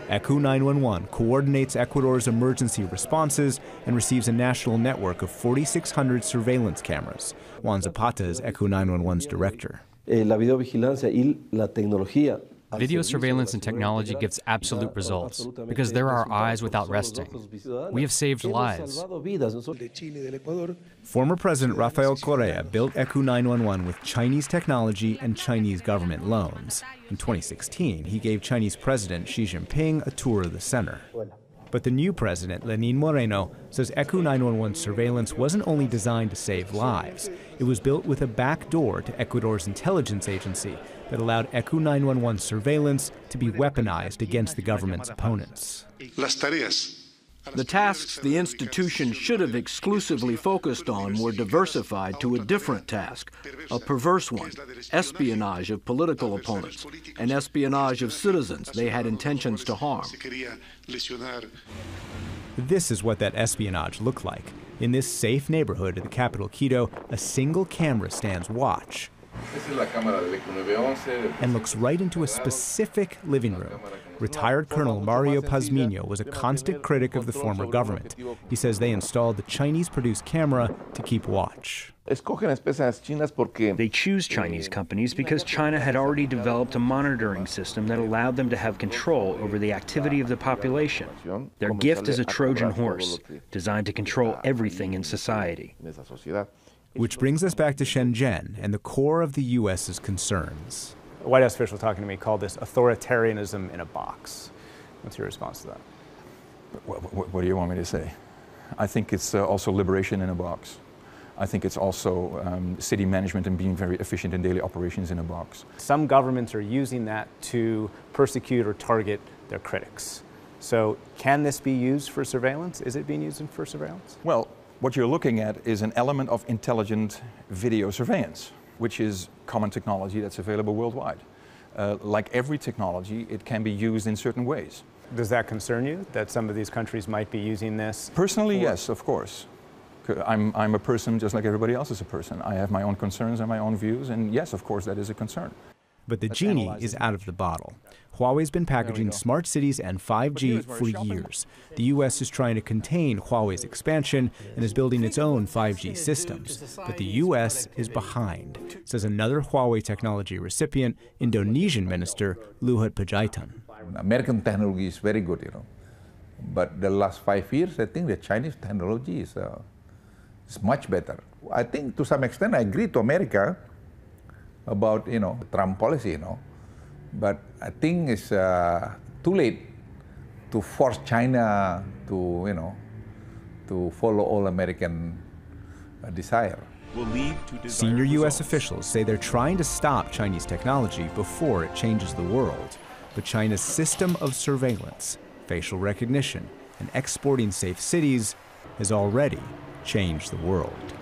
ECU 911 coordinates Ecuador's emergency responses and receives a national network of 4,600 surveillance cameras. Juan Zapata is ECU 911's director. Video surveillance and technology gives absolute results because there are eyes without resting. We have saved lives. Former President Rafael Correa built ECU 911 with Chinese technology and Chinese government loans. In 2016, he gave Chinese President Xi Jinping a tour of the center. But the new president, Lenin Moreno, says ECU 911 surveillance wasn't only designed to save lives. It was built with a backdoor to Ecuador's intelligence agency that allowed ECU 911 surveillance to be weaponized against the government's opponents. The tasks the institution should have exclusively focused on were diversified to a different task, a perverse one, espionage of political opponents, and espionage of citizens they had intentions to harm. This is what that espionage looked like. In this safe neighborhood of the capital Quito, a single camera stands watch and looks right into a specific living room. Retired Colonel Mario Pazmiño was a constant critic of the former government. He says they installed the Chinese-produced camera to keep watch. They choose Chinese companies because China had already developed a monitoring system that allowed them to have control over the activity of the population. Their gift is a Trojan horse, designed to control everything in society. Which brings us back to Shenzhen and the core of the U.S.'s concerns. A White House official talking to me called this authoritarianism in a box. What's your response to that? What do you want me to say? I think it's also liberation in a box. I think it's also city management and being very efficient in daily operations in a box. Some governments are using that to persecute or target their critics. So can this be used for surveillance? Is it being used for surveillance? Well, what you're looking at is an element of intelligent video surveillance, which is common technology that's available worldwide. Like every technology, it can be used in certain ways. Does that concern you, that some of these countries might be using this? Personally, yes, of course. I'm a person just like everybody else is a person. I have my own concerns and my own views, and yes, of course, that is a concern. But the genie is out of the bottle. Huawei's been packaging smart cities and 5G for years. The U.S. is trying to contain Huawei's expansion and is building its own 5G systems. But the U.S. is behind, says another Huawei technology recipient, Indonesian Minister Luhut Panjaitan. American technology is very good, but the last 5 years, I think the Chinese technology is much better. I think to some extent I agree to America about Trump policy, but I think it's too late to force China to to follow all American desire. Senior U.S. officials say they're trying to stop Chinese technology before it changes the world. But China's system of surveillance, facial recognition, and exporting safe cities has already changed the world.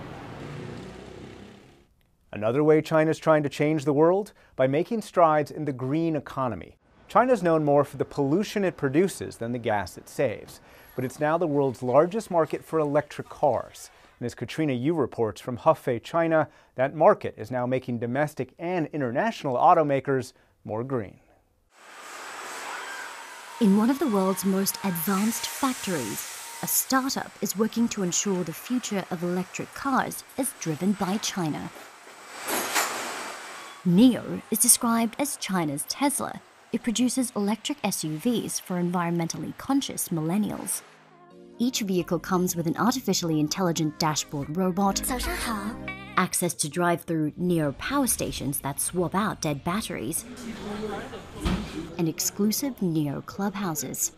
Another way China's trying to change the world? By making strides in the green economy. China's known more for the pollution it produces than the gas it saves. But it's now the world's largest market for electric cars. And as Katrina Yu reports from Hefei, China, that market is now making domestic and international automakers more green. In one of the world's most advanced factories, a startup is working to ensure the future of electric cars is driven by China. NIO is described as China's Tesla. It produces electric SUVs for environmentally conscious millennials. Each vehicle comes with an artificially intelligent dashboard robot, access to drive through NIO power stations that swap out dead batteries, and exclusive NIO clubhouses.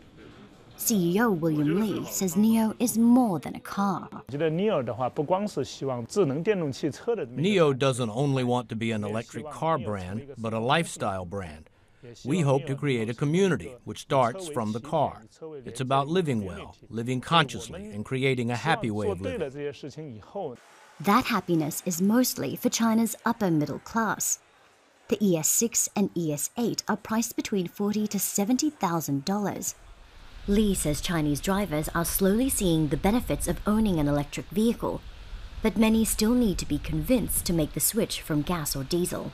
CEO William Li says NIO is more than a car. NIO doesn't only want to be an electric car brand, but a lifestyle brand. We hope to create a community which starts from the car. It's about living well, living consciously, and creating a happy way of living. That happiness is mostly for China's upper middle class. The ES6 and ES8 are priced between $40,000 to $70,000. Li says Chinese drivers are slowly seeing the benefits of owning an electric vehicle, but many still need to be convinced to make the switch from gas or diesel.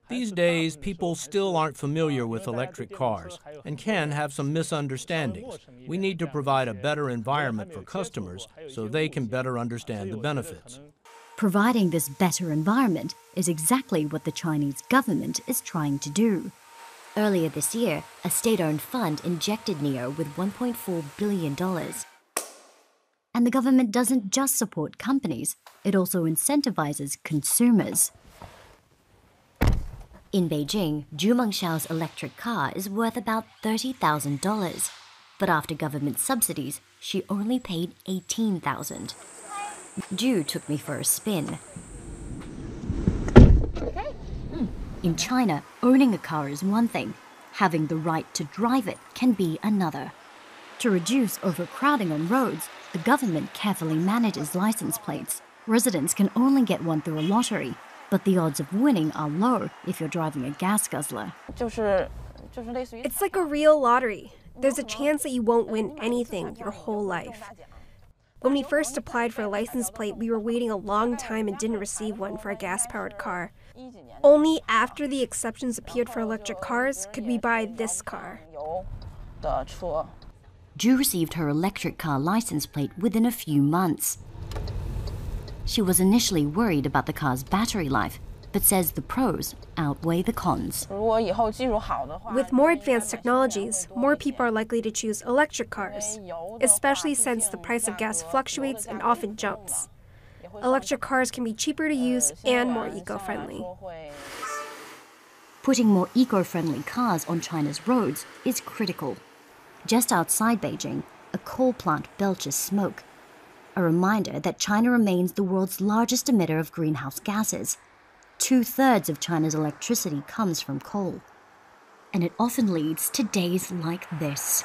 These days, people still aren't familiar with electric cars and can have some misunderstandings. We need to provide a better environment for customers so they can better understand the benefits. Providing this better environment is exactly what the Chinese government is trying to do. Earlier this year, a state-owned fund injected NIO with $1.4 billion. And the government doesn't just support companies, it also incentivizes consumers. In Beijing, Zhu Mengxiao's electric car is worth about $30,000. But after government subsidies, she only paid $18,000. Zhu took me for a spin. In China, owning a car is one thing. Having the right to drive it can be another. To reduce overcrowding on roads, the government carefully manages license plates. Residents can only get one through a lottery, but the odds of winning are low if you're driving a gas guzzler. It's like a real lottery. There's a chance that you won't win anything your whole life. When we first applied for a license plate, we were waiting a long time and didn't receive one for a gas-powered car. Only after the exceptions appeared for electric cars could we buy this car. Zhu received her electric car license plate within a few months. She was initially worried about the car's battery life, but says the pros outweigh the cons. With more advanced technologies, more people are likely to choose electric cars, especially since the price of gas fluctuates and often jumps. Electric cars can be cheaper to use and more eco-friendly. Putting more eco-friendly cars on China's roads is critical. Just outside Beijing, a coal plant belches smoke. A reminder that China remains the world's largest emitter of greenhouse gases. 2/3 of China's electricity comes from coal. And it often leads to days like this.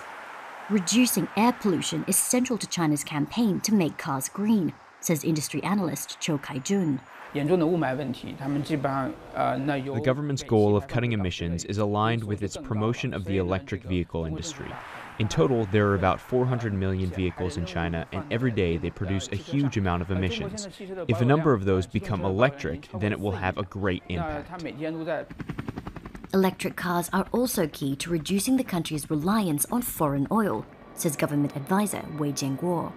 Reducing air pollution is central to China's campaign to make cars green, says industry analyst Cho Kai-jun. The government's goal of cutting emissions is aligned with its promotion of the electric vehicle industry. In total, there are about 400 million vehicles in China, and every day they produce a huge amount of emissions. If a number of those become electric, then it will have a great impact. Electric cars are also key to reducing the country's reliance on foreign oil, says government advisor Wei Jianguo.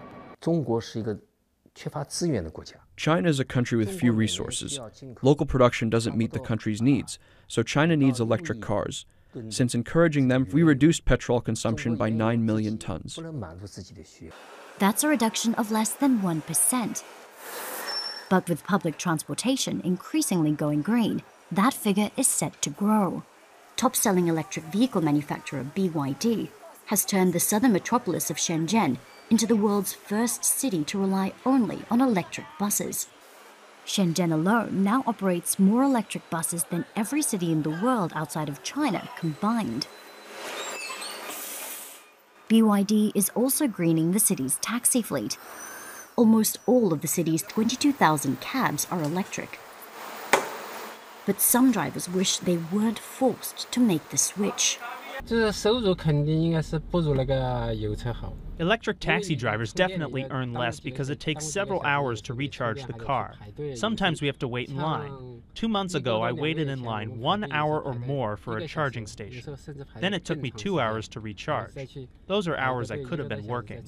China is a country with few resources. Local production doesn't meet the country's needs, so China needs electric cars. Since encouraging them, we reduced petrol consumption by 9 million tons. That's a reduction of less than 1%. But with public transportation increasingly going green, that figure is set to grow. Top-selling electric vehicle manufacturer BYD has turned the southern metropolis of Shenzhen into the world's first city to rely only on electric buses. Shenzhen alone now operates more electric buses than every city in the world outside of China combined. BYD is also greening the city's taxi fleet. Almost all of the city's 22,000 cabs are electric. But some drivers wish they weren't forced to make the switch. Electric taxi drivers definitely earn less because it takes several hours to recharge the car. Sometimes we have to wait in line. 2 months ago, I waited in line 1 hour or more for a charging station. Then it took me 2 hours to recharge. Those are hours I could have been working.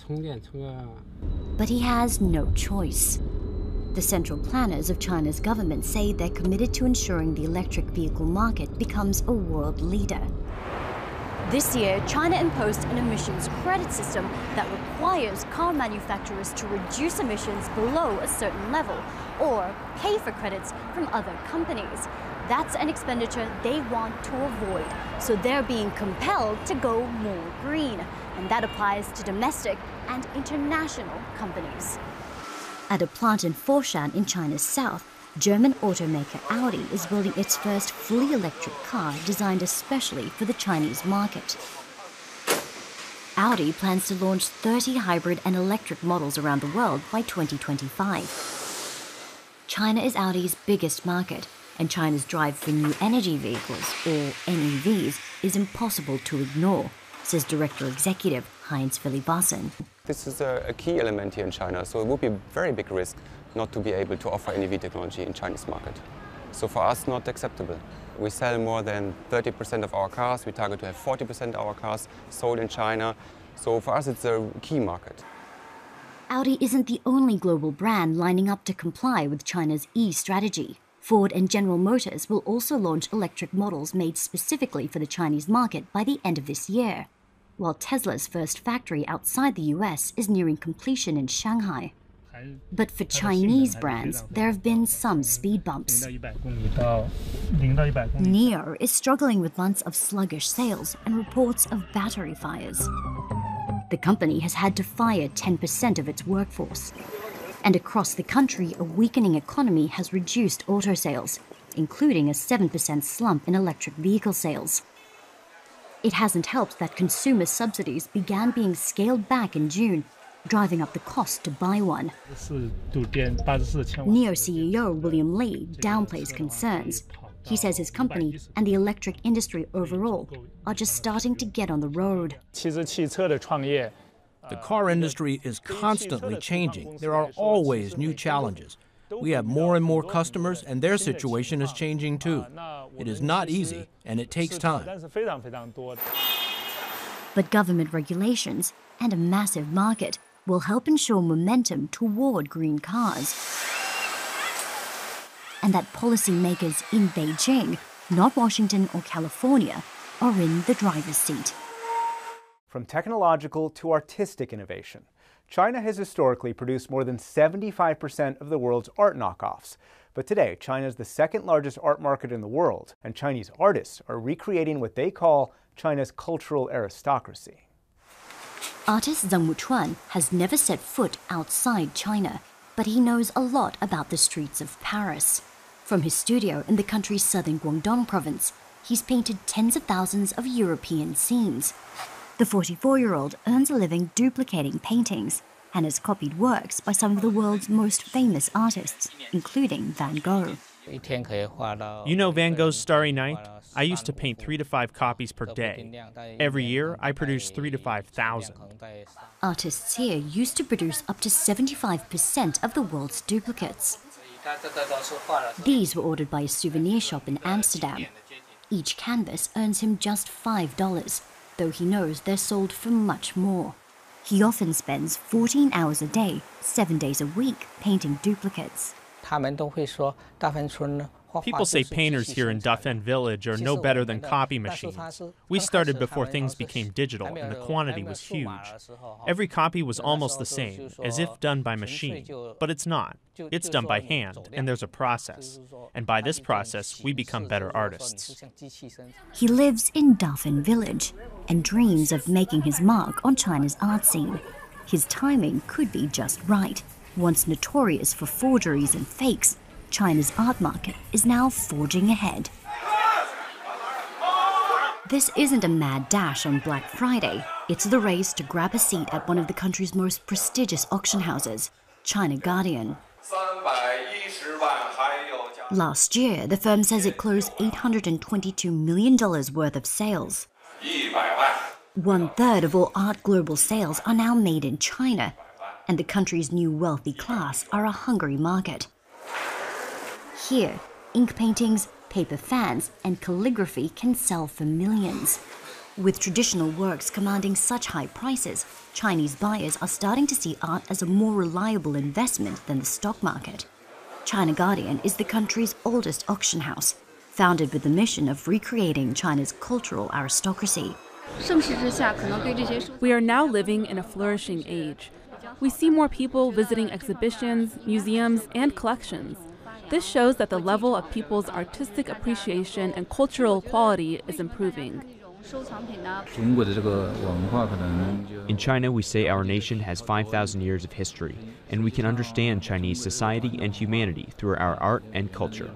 But he has no choice. The central planners of China's government say they're committed to ensuring the electric vehicle market becomes a world leader. This year, China imposed an emissions credit system that requires car manufacturers to reduce emissions below a certain level or pay for credits from other companies. That's an expenditure they want to avoid, so they're being compelled to go more green. And that applies to domestic and international companies. At a plant in Foshan in China's south, German automaker Audi is building its first fully electric car designed especially for the Chinese market. Audi plans to launch 30 hybrid and electric models around the world by 2025. China is Audi's biggest market, and China's drive for new energy vehicles, or NEVs, is impossible to ignore, says Director Executive Heinz Philippassen. This is a key element here in China, so it would be a very big risk not to be able to offer NEV technology in Chinese market. So for us, not acceptable. We sell more than 30% of our cars. We target to have 40% of our cars sold in China. So for us, it's a key market. Audi isn't the only global brand lining up to comply with China's E-strategy. Ford and General Motors will also launch electric models made specifically for the Chinese market by the end of this year, while Tesla's first factory outside the US is nearing completion in Shanghai. But for Chinese brands, there have been some speed bumps. NIO is struggling with months of sluggish sales and reports of battery fires. The company has had to fire 10% of its workforce. And across the country, a weakening economy has reduced auto sales, including a 7% slump in electric vehicle sales. It hasn't helped that consumer subsidies began being scaled back in June, driving up the cost to buy one. NIO CEO William Li downplays concerns. He says his company and the electric industry overall are just starting to get on the road. The car industry is constantly changing. There are always new challenges. We have more and more customers, and their situation is changing too. It is not easy, and it takes time. But government regulations and a massive market will help ensure momentum toward green cars. And that policymakers in Beijing, not Washington or California, are in the driver's seat. From technological to artistic innovation, China has historically produced more than 75% of the world's art knockoffs. But today, China is the second largest art market in the world, and Chinese artists are recreating what they call China's cultural aristocracy. Artist Zheng Wuchuan has never set foot outside China, but he knows a lot about the streets of Paris. From his studio in the country's southern Guangdong province, he's painted tens of thousands of European scenes. The 44-year-old earns a living duplicating paintings and has copied works by some of the world's most famous artists, including Van Gogh. You know Van Gogh's Starry Night? I used to paint 3 to 5 copies per day. Every year, I produce 3 to 5,000. Artists here used to produce up to 75% of the world's duplicates. These were ordered by a souvenir shop in Amsterdam. Each canvas earns him just $5, though he knows they're sold for much more. He often spends 14 hours a day, 7 days a week, painting duplicates. People say painters here in Dafen Village are no better than copy machines. We started before things became digital and the quantity was huge. Every copy was almost the same, as if done by machine. But it's not. It's done by hand, and there's a process. And by this process, we become better artists. He lives in Dafen Village and dreams of making his mark on China's art scene. His timing could be just right. Once notorious for forgeries and fakes, China's art market is now forging ahead. This isn't a mad dash on Black Friday. It's the race to grab a seat at one of the country's most prestigious auction houses, China Guardian. Last year, the firm says it closed $822 million worth of sales. 1/3 of all art global sales are now made in China, and the country's new wealthy class are a hungry market. Here, ink paintings, paper fans, and calligraphy can sell for millions. With traditional works commanding such high prices, Chinese buyers are starting to see art as a more reliable investment than the stock market. China Guardian is the country's oldest auction house, founded with the mission of recreating China's cultural aristocracy. We are now living in a flourishing age. We see more people visiting exhibitions, museums, and collections. This shows that the level of people's artistic appreciation and cultural quality is improving. In China, we say our nation has 5,000 years of history, and we can understand Chinese society and humanity through our art and culture.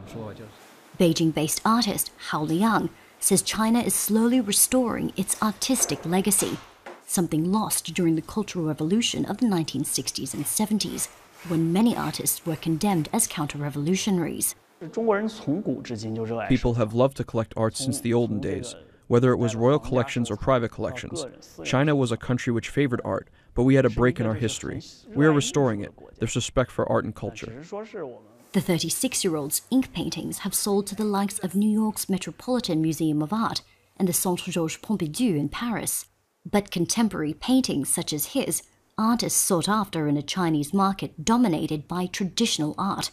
Beijing-based artist Hao Liang says China is slowly restoring its artistic legacy, something lost during the Cultural Revolution of the 1960s and 70s, when many artists were condemned as counter-revolutionaries. People have loved to collect art since the olden days, whether it was royal collections or private collections. China was a country which favored art, but we had a break in our history. We are restoring it. There's respect for art and culture. The 36-year-old's ink paintings have sold to the likes of New York's Metropolitan Museum of Art and the Centre Georges Pompidou in Paris. But contemporary paintings such as his aren't as sought after in a Chinese market dominated by traditional art,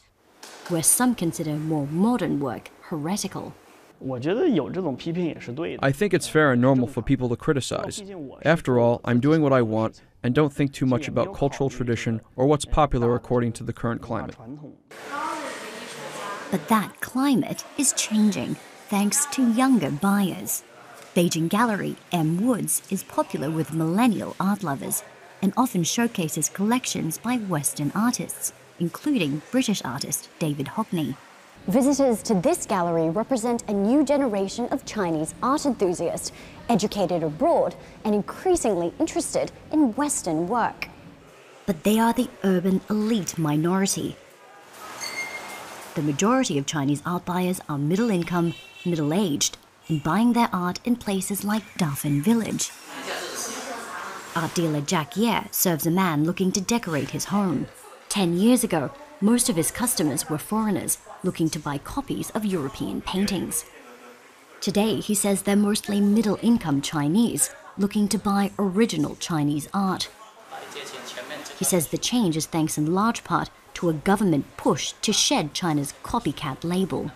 where some consider more modern work heretical. I think it's fair and normal for people to criticize. After all, I'm doing what I want and don't think too much about cultural tradition or what's popular according to the current climate. But that climate is changing thanks to younger buyers. Beijing gallery M. Woods is popular with millennial art lovers and often showcases collections by Western artists, including British artist David Hockney. Visitors to this gallery represent a new generation of Chinese art enthusiasts, educated abroad and increasingly interested in Western work. But they are the urban elite minority. The majority of Chinese art buyers are middle-income, middle-aged, and buying their art in places like Dafan Village. Art dealer Jack Ye serves a man looking to decorate his home. 10 years ago, most of his customers were foreigners looking to buy copies of European paintings. Today, he says they're mostly middle-income Chinese looking to buy original Chinese art. He says the change is thanks in large part to a government push to shed China's copycat label.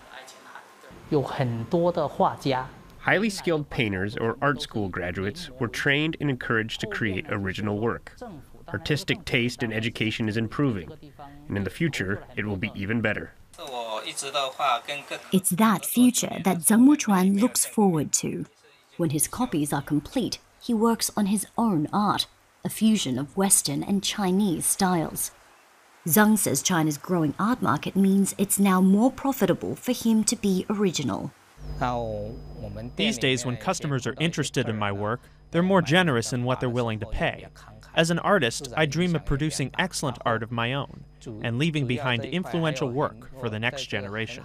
Highly skilled painters or art school graduates were trained and encouraged to create original work. Artistic taste and education is improving, and in the future, it will be even better. It's that future that Zhang Wuchuan looks forward to. When his copies are complete, he works on his own art, a fusion of Western and Chinese styles. Zhang says China's growing art market means it's now more profitable for him to be original. These days, when customers are interested in my work, they're more generous in what they're willing to pay. As an artist, I dream of producing excellent art of my own and leaving behind influential work for the next generation.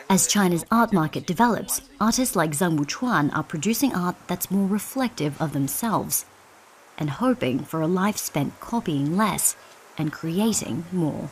As China's art market develops, artists like Zhang Wuchuan are producing art that's more reflective of themselves and hoping for a life spent copying less and creating more.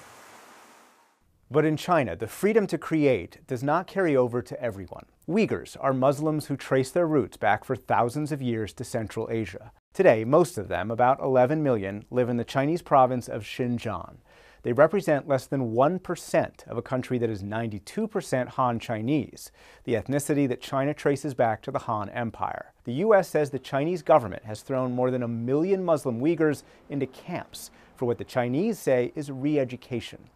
But in China, the freedom to create does not carry over to everyone. Uyghurs are Muslims who trace their roots back for thousands of years to Central Asia. Today, most of them, about 11 million, live in the Chinese province of Xinjiang. They represent less than 1% of a country that is 92% Han Chinese, the ethnicity that China traces back to the Han Empire. The U.S. says the Chinese government has thrown more than 1 million Muslim Uyghurs into camps for what the Chinese say is re-education.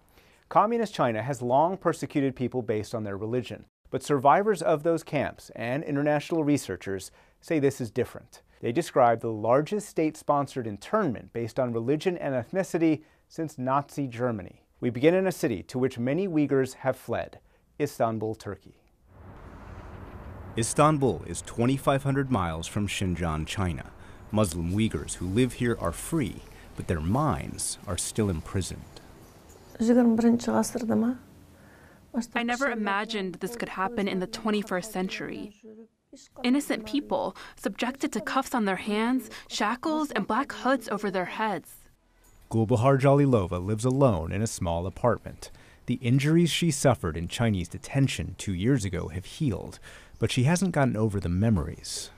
Communist China has long persecuted people based on their religion, but survivors of those camps and international researchers say this is different. They describe the largest state-sponsored internment based on religion and ethnicity since Nazi Germany. We begin in a city to which many Uyghurs have fled, Istanbul, Turkey. Istanbul is 2,500 miles from Xinjiang, China. Muslim Uyghurs who live here are free, but their minds are still imprisoned. I never imagined this could happen in the 21st century. Innocent people subjected to cuffs on their hands, shackles, and black hoods over their heads. Gulbahar Jalilova lives alone in a small apartment. The injuries she suffered in Chinese detention 2 years ago have healed, but she hasn't gotten over the memories.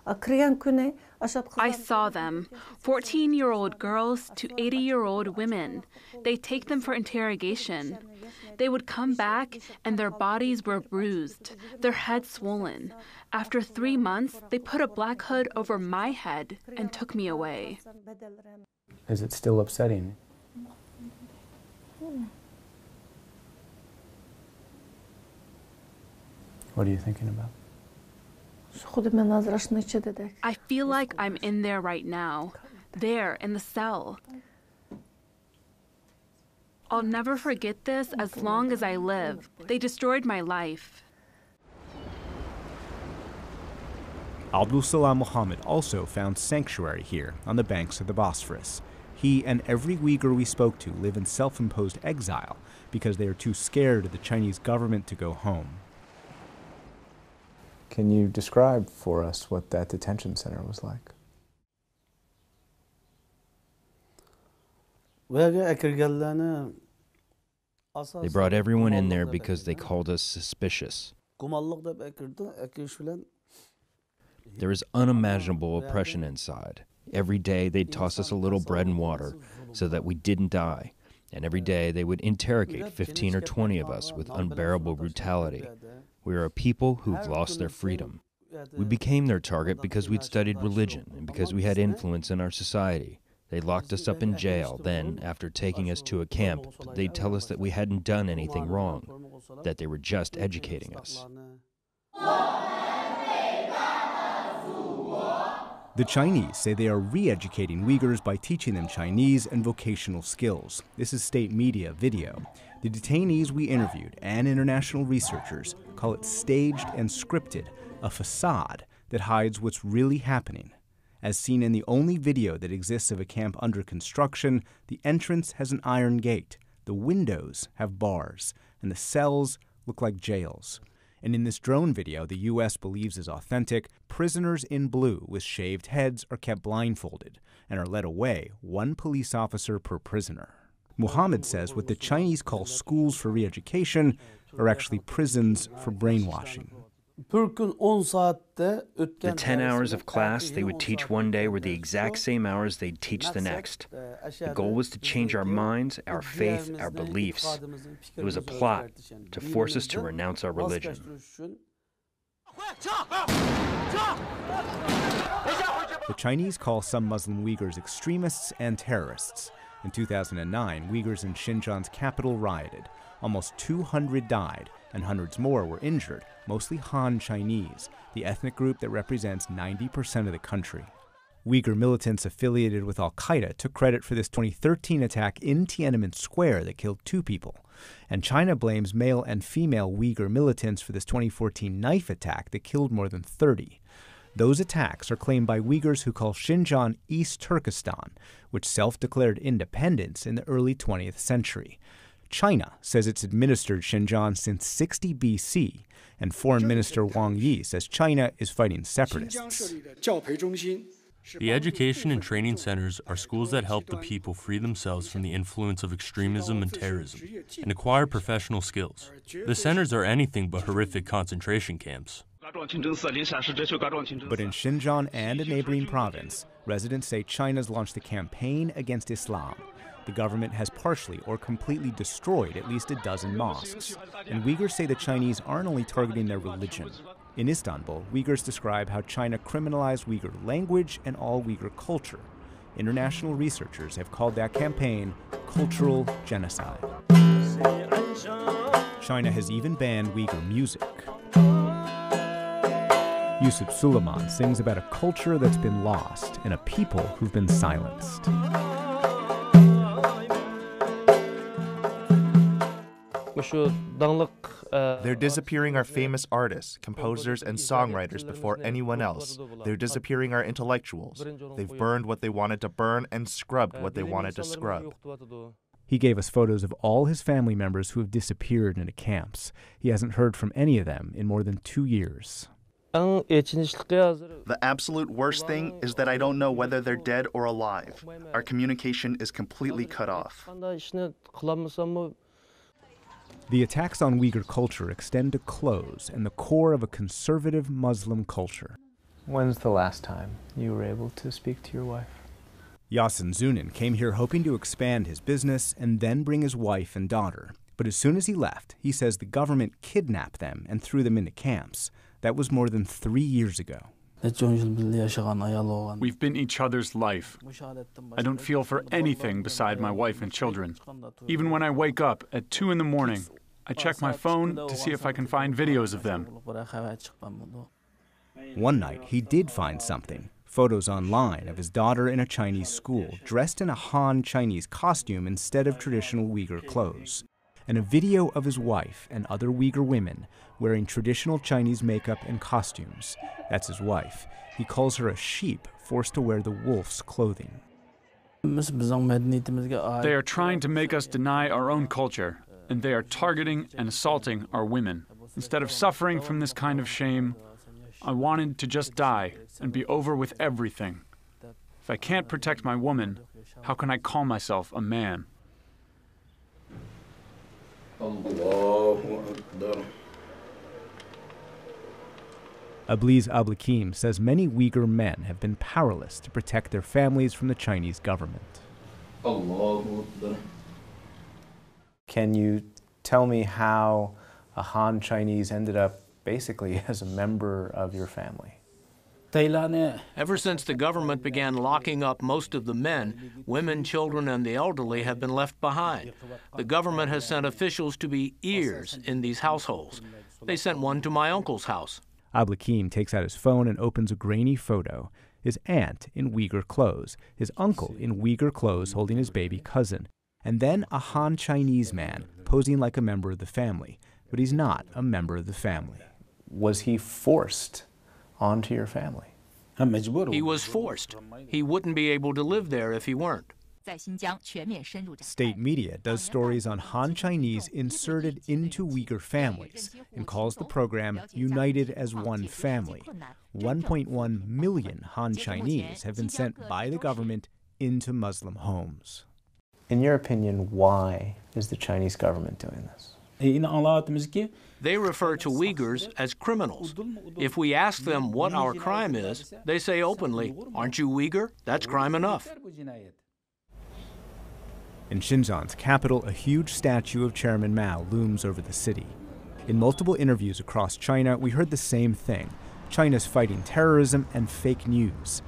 I saw them, 14-year-old girls to 80-year-old women. They take them for interrogation. They would come back and their bodies were bruised, their heads swollen. After 3 months, they put a black hood over my head and took me away. Is it still upsetting? What are you thinking about? I feel like I'm in there right now, there in the cell. I'll never forget this as long as I live. They destroyed my life. Abdul Salam Muhammad also found sanctuary here on the banks of the Bosphorus. He and every Uyghur we spoke to live in self-imposed exile because they are too scared of the Chinese government to go home. Can you describe for us what that detention center was like? They brought everyone in there because they called us suspicious. There is unimaginable oppression inside. Every day they'd toss us a little bread and water so that we didn't die. And every day they would interrogate 15 or 20 of us with unbearable brutality. We are a people who've lost their freedom. We became their target because we'd studied religion and because we had influence in our society. They locked us up in jail. Then, after taking us to a camp, they'd tell us that we hadn't done anything wrong, that they were just educating us. The Chinese say they are re-educating Uyghurs by teaching them Chinese and vocational skills. This is state media video. The detainees we interviewed and international researchers call it staged and scripted, a facade that hides what's really happening. As seen in the only video that exists of a camp under construction, the entrance has an iron gate, the windows have bars, and the cells look like jails. And in this drone video the U.S. believes is authentic, prisoners in blue with shaved heads are kept blindfolded and are led away, one police officer per prisoner. Muhammad says what the Chinese call schools for re-education are actually prisons for brainwashing. The 10 hours of class they would teach one day were the exact same hours they'd teach the next. The goal was to change our minds, our faith, our beliefs. It was a plot to force us to renounce our religion. The Chinese call some Muslim Uyghurs extremists and terrorists. In 2009, Uyghurs in Xinjiang's capital rioted. Almost 200 died, and hundreds more were injured, mostly Han Chinese, the ethnic group that represents 90% of the country. Uyghur militants affiliated with al-Qaeda took credit for this 2013 attack in Tiananmen Square that killed 2 people. And China blames male and female Uyghur militants for this 2014 knife attack that killed more than 30. Those attacks are claimed by Uyghurs who call Xinjiang East Turkestan, which self-declared independence in the early 20th century. China says it's administered Xinjiang since 60 BC, and Foreign Minister Wang Yi says China is fighting separatists. The education and training centers are schools that help the people free themselves from the influence of extremism and terrorism and acquire professional skills. The centers are anything but horrific concentration camps. But in Xinjiang and a neighboring province, residents say China's launched a campaign against Islam. The government has partially or completely destroyed at least a dozen mosques. And Uyghurs say the Chinese aren't only targeting their religion. In Istanbul, Uyghurs describe how China criminalized Uyghur language and all Uyghur culture. International researchers have called that campaign cultural genocide. China has even banned Uyghur music. Yusuf Suleiman sings about a culture that's been lost and a people who've been silenced. They're disappearing our famous artists, composers, and songwriters before anyone else. They're disappearing our intellectuals. They've burned what they wanted to burn and scrubbed what they wanted to scrub. He gave us photos of all his family members who have disappeared into camps. He hasn't heard from any of them in more than 2 years. The absolute worst thing is that I don't know whether they're dead or alive. Our communication is completely cut off. The attacks on Uyghur culture extend to clothes and the core of a conservative Muslim culture. When's the last time you were able to speak to your wife? Yasin Zunin came here hoping to expand his business and then bring his wife and daughter. But as soon as he left, he says the government kidnapped them and threw them into camps. That was more than 3 years ago. We've been each other's life. I don't feel for anything beside my wife and children. Even when I wake up at 2 in the morning, I check my phone to see if I can find videos of them. One night, he did find something. Photos online of his daughter in a Chinese school, dressed in a Han Chinese costume instead of traditional Uyghur clothes. And a video of his wife and other Uyghur women wearing traditional Chinese makeup and costumes. That's his wife. He calls her a sheep forced to wear the wolf's clothing. They are trying to make us deny our own culture, and they are targeting and assaulting our women. Instead of suffering from this kind of shame, I wanted to just die and be over with everything. If I can't protect my woman, how can I call myself a man? Abliz Ablikim says many Uyghur men have been powerless to protect their families from the Chinese government. Can you tell me how a Han Chinese ended up basically as a member of your family? Ever since the government began locking up most of the men, women, children, and the elderly have been left behind. The government has sent officials to be ears in these households. They sent one to my uncle's house. Ablikim takes out his phone and opens a grainy photo. His aunt in Uyghur clothes, his uncle in Uyghur clothes holding his baby cousin, and then a Han Chinese man posing like a member of the family. But he's not a member of the family. Was he forced onto your family? He was forced. He wouldn't be able to live there if he weren't. State media does stories on Han Chinese inserted into Uyghur families and calls the program United as One Family. 1.1 million Han Chinese have been sent by the government into Muslim homes. In your opinion, why is the Chinese government doing this? They refer to Uyghurs as criminals. If we ask them what our crime is, they say openly, "Aren't you Uyghur? That's crime enough." In Xinjiang's capital, a huge statue of Chairman Mao looms over the city. In multiple interviews across China, we heard the same thing. China's fighting terrorism and fake news.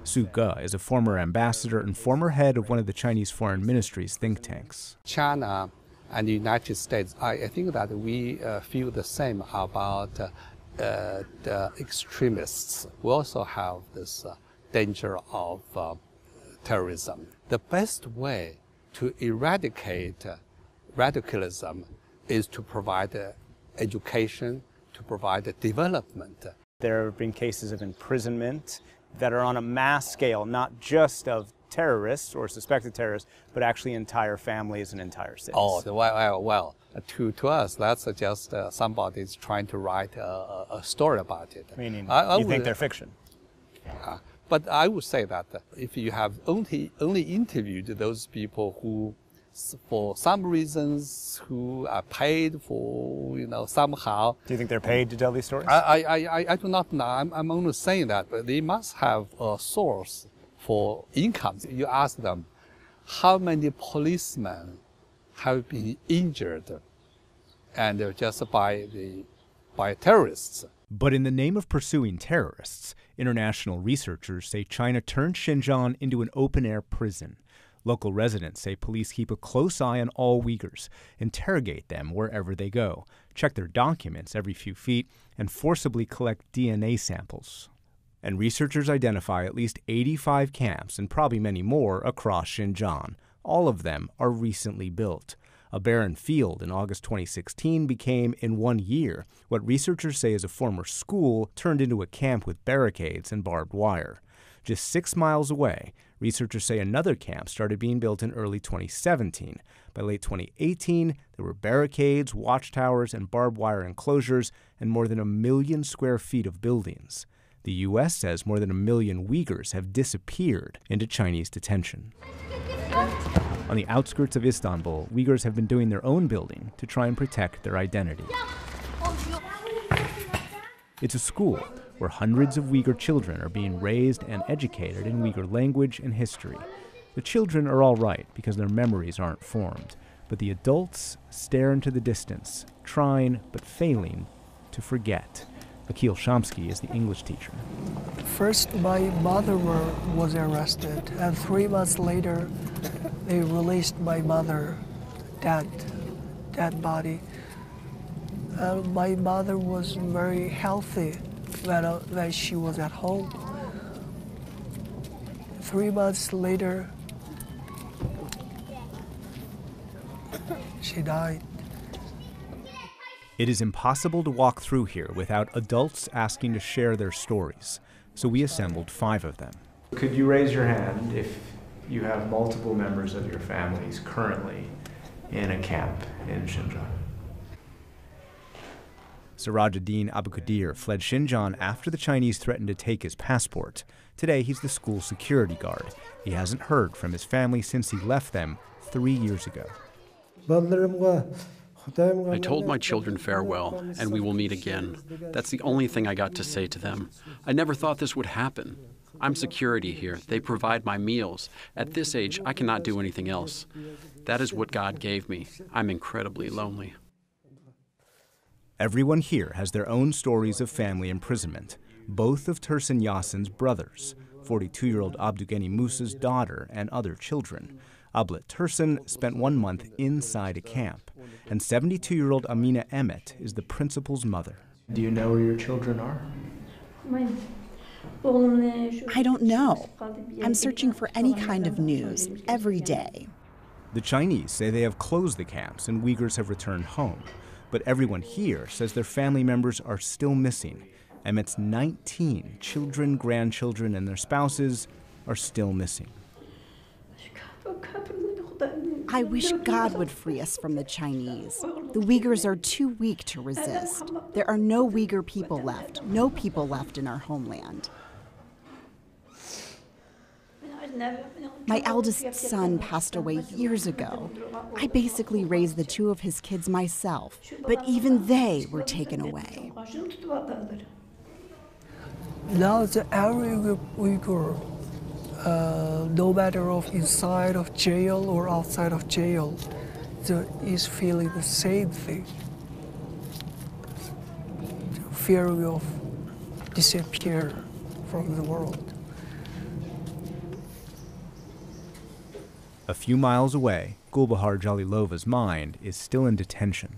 Su Ge is a former ambassador and former head of one of the Chinese Foreign Ministry's think tanks. China and the United States, I think that we feel the same about the extremists. We also have this danger of terrorism. The best way to eradicate radicalism is to provide education, to provide development. There have been cases of imprisonment that are on a mass scale, not just of terrorists or suspected terrorists, but actually entire families and entire cities. Oh, well, to us, that's just somebody's trying to write a story about it. Meaning, you think they're fiction? But I would say that if you have only interviewed those people who, for some reasons, who are paid for, somehow. Do you think they're paid to tell these stories? I do not know. I'm only saying that, but they must have a source for income. You ask them, how many policemen have been injured, and just by terrorists? But in the name of pursuing terrorists, international researchers say China turned Xinjiang into an open-air prison. Local residents say police keep a close eye on all Uyghurs, interrogate them wherever they go, check their documents every few feet, and forcibly collect DNA samples. And researchers identify at least 85 camps, and probably many more, across Xinjiang. All of them are recently built. A barren field in August 2016 became, in 1 year, what researchers say is a former school turned into a camp with barricades and barbed wire. Just 6 miles away, researchers say another camp started being built in early 2017. By late 2018, there were barricades, watchtowers, and barbed wire enclosures, and more than 1 million square feet of buildings. The U.S. says more than 1 million Uyghurs have disappeared into Chinese detention. On the outskirts of Istanbul, Uyghurs have been doing their own building to try and protect their identity. It's a school where hundreds of Uyghur children are being raised and educated in Uyghur language and history. The children are all right because their memories aren't formed, but the adults stare into the distance, trying but failing to forget. Akil Shamsky is the English teacher. First, my mother was arrested, and 3 months later, they released my mother, dead body. My mother was very healthy when she was at home. 3 months later, she died. It is impossible to walk through here without adults asking to share their stories, so we assembled 5 of them. Could you raise your hand if you have multiple members of your families currently in a camp in Xinjiang? Sirajuddin Abukadir fled Xinjiang after the Chinese threatened to take his passport. Today, he's the school security guard. He hasn't heard from his family since he left them 3 years ago. I told my children farewell, and we will meet again. That's the only thing I got to say to them. I never thought this would happen. I'm security here. They provide my meals. At this age, I cannot do anything else. That is what God gave me. I'm incredibly lonely. Everyone here has their own stories of family imprisonment. Both of Tursun Yasin's brothers, 42-year-old Abdugeni Musa's daughter, and other children. Ablet Tursun spent 1 month inside a camp, and 72-year-old Amina Emmet is the principal's mother. Do you know where your children are? I don't know. I'm searching for any kind of news every day. The Chinese say they have closed the camps and Uyghurs have returned home. But everyone here says their family members are still missing. Emmet's 19 children, grandchildren, and their spouses are still missing. I wish God would free us from the Chinese. The Uyghurs are too weak to resist. There are no Uyghur people left, no people left in our homeland. My eldest son passed away years ago. I basically raised the 2 of his kids myself, but even they were taken away. Now every Uyghur, no matter of inside of jail or outside of jail, is feeling the same thing. Fearing of disappear from the world. A few miles away, Gulbahar Jalilova's mind is still in detention.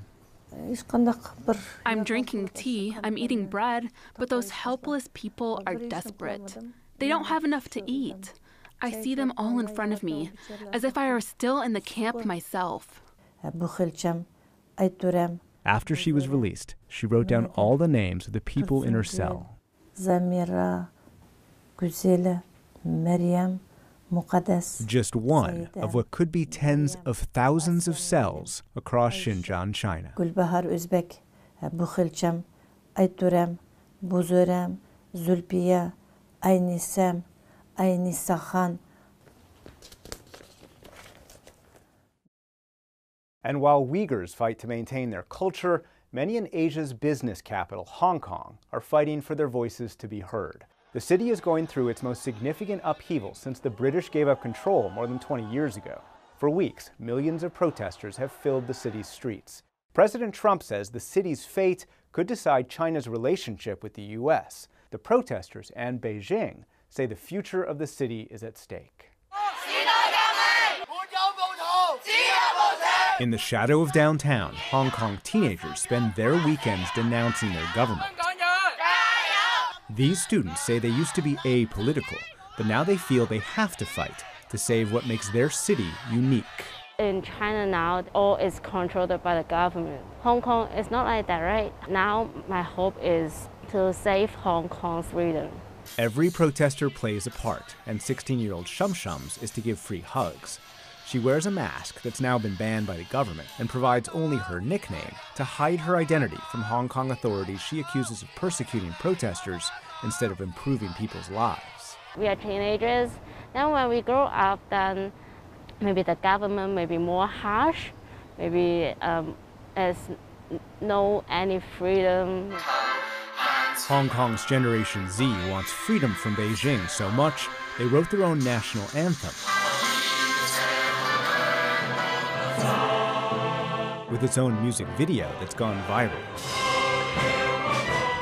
I'm drinking tea, I'm eating bread, but those helpless people are desperate. They don't have enough to eat. I see them all in front of me, as if I were still in the camp myself. After she was released, she wrote down all the names of the people in her cell. Zamira, Guzela, Maryam, Just one of what could be tens of thousands of cells across Xinjiang, China. Gulbahar Uzbek, Bukhilcham, Aituram, Buzuram, Zulpiya, Aynisam, Aynisakhan. And while Uyghurs fight to maintain their culture, many in Asia's business capital, Hong Kong, are fighting for their voices to be heard. The city is going through its most significant upheaval since the British gave up control more than 20 years ago. For weeks, millions of protesters have filled the city's streets. President Trump says the city's fate could decide China's relationship with the U.S. The protesters and Beijing say the future of the city is at stake. In the shadow of downtown, Hong Kong teenagers spend their weekends denouncing their government. These students say they used to be apolitical, but now they feel they have to fight to save what makes their city unique. In China now, all is controlled by the government. Hong Kong is not like that, right? Now my hope is to save Hong Kong's freedom. Every protester plays a part, and 16-year-old Shum Shums is to give free hugs. She wears a mask that's now been banned by the government and provides only her nickname to hide her identity from Hong Kong authorities she accuses of persecuting protesters instead of improving people's lives. We are teenagers. Now when we grow up, then maybe the government may be more harsh, maybe there's no any freedom. Hong Kong's Generation Z wants freedom from Beijing so much, they wrote their own national anthem. With its own music video that's gone viral.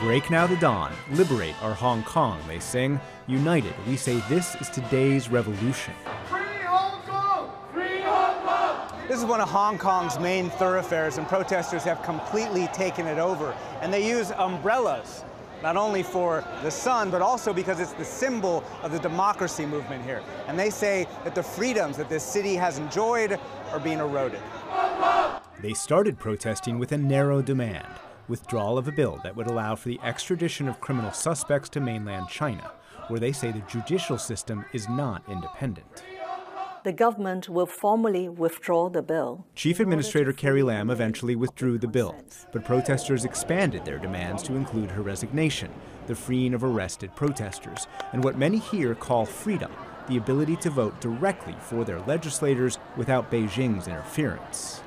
Break now the dawn, liberate our Hong Kong, they sing. United, we say this is today's revolution. Free Hong Kong! Free Hong Kong! This is one of Hong Kong's main thoroughfares, and protesters have completely taken it over. And they use umbrellas, not only for the sun, but also because it's the symbol of the democracy movement here. And they say that the freedoms that this city has enjoyed are being eroded. They started protesting with a narrow demand: withdrawal of a bill that would allow for the extradition of criminal suspects to mainland China, where they say the judicial system is not independent. The government will formally withdraw the bill. Chief Administrator Carrie Lam eventually withdrew the bill, but protesters expanded their demands to include her resignation, the freeing of arrested protesters, and what many here call freedom, the ability to vote directly for their legislators without Beijing's interference.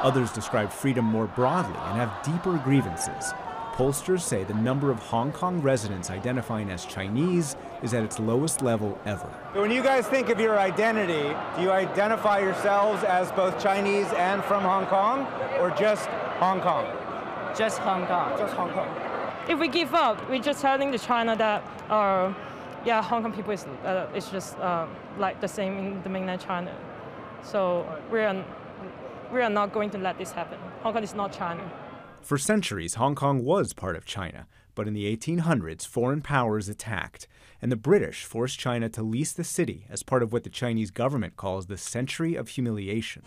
Others describe freedom more broadly and have deeper grievances. Pollsters say the number of Hong Kong residents identifying as Chinese is at its lowest level ever. So when you guys think of your identity, do you identify yourselves as both Chinese and from Hong Kong, or just Hong Kong? Just Hong Kong. Just Hong Kong. If we give up, we're just telling to China that, yeah, Hong Kong people is just like the same in the mainland China. So we are not going to let this happen. Hong Kong is not China. For centuries, Hong Kong was part of China, but in the 1800s, foreign powers attacked, and the British forced China to lease the city as part of what the Chinese government calls the Century of Humiliation.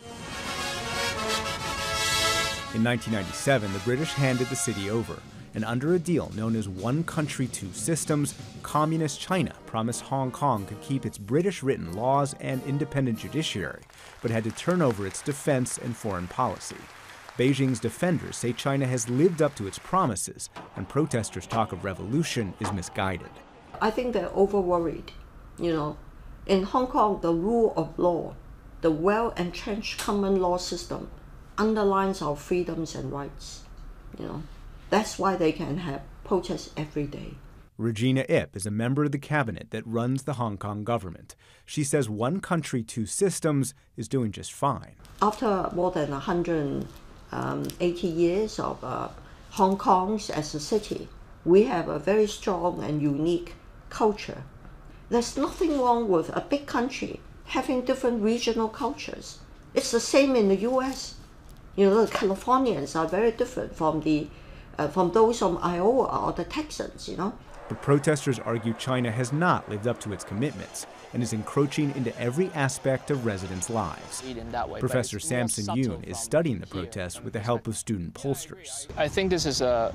In 1997, the British handed the city over, and under a deal known as One Country, Two Systems, Communist China promised Hong Kong could keep its British-written laws and independent judiciary, but had to turn over its defense and foreign policy. Beijing's defenders say China has lived up to its promises, and protesters' talk of revolution is misguided. I think they're over-worried. You know, in Hong Kong, the rule of law, the well-entrenched common law system underlines our freedoms and rights. You know, that's why they can have protests every day. Regina Ip is a member of the cabinet that runs the Hong Kong government. She says One Country, Two Systems is doing just fine. After more than 180 years of Hong Kong as a city, we have a very strong and unique culture. There's nothing wrong with a big country having different regional cultures. It's the same in the US. You know, the Californians are very different from those from Iowa or the Texans, you know. But protesters argue China has not lived up to its commitments and is encroaching into every aspect of residents' lives. Professor Samson Yoon is studying the protests with the help of student pollsters. I think this is a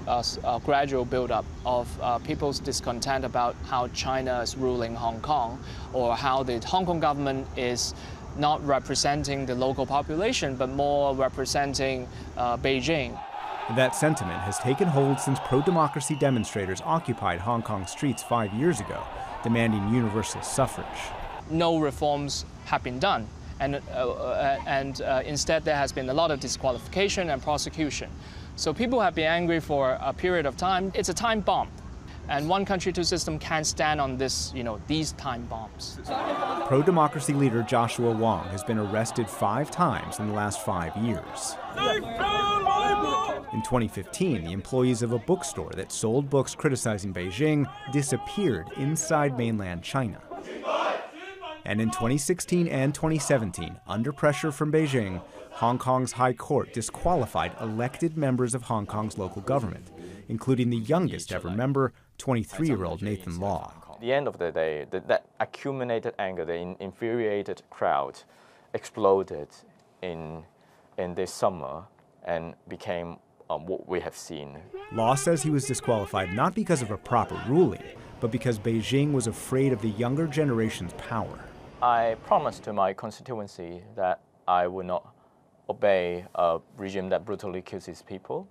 gradual buildup of people's discontent about how China is ruling Hong Kong, or how the Hong Kong government is not representing the local population, but more representing Beijing. That sentiment has taken hold since pro-democracy demonstrators occupied Hong Kong streets 5 years ago, demanding universal suffrage. No reforms have been done, and instead there has been a lot of disqualification and prosecution. So people have been angry for a period of time. It's a time bomb, and One Country, Two Systems can't stand on this, these time bombs. Pro-democracy leader Joshua Wong has been arrested 5 times in the last 5 years. In 2015, the employees of a bookstore that sold books criticizing Beijing disappeared inside mainland China. And in 2016 and 2017, under pressure from Beijing, Hong Kong's High Court disqualified elected members of Hong Kong's local government, including the youngest ever member, 23-year-old Nathan Law. At the end of the day, that accumulated anger, the infuriated crowd exploded in this summer and became what we have seen. Law says he was disqualified not because of a proper ruling, but because Beijing was afraid of the younger generation's power. I promised to my constituency that I would not obey a regime that brutally kills its people.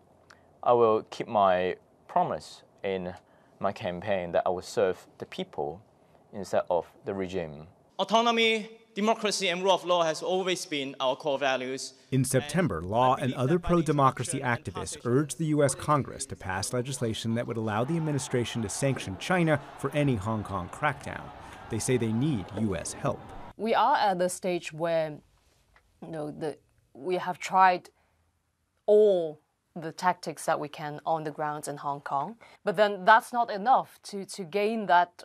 I will keep my promise in my campaign that I will serve the people instead of the regime. Autonomy, democracy, and rule of law has always been our core values. In September, Law and other pro-democracy activists urged the U.S. Congress to pass legislation that would allow the administration to sanction China for any Hong Kong crackdown. They say they need U.S. help. We are at the stage where, we have tried all the tactics that we can on the ground in Hong Kong, but then that's not enough to gain that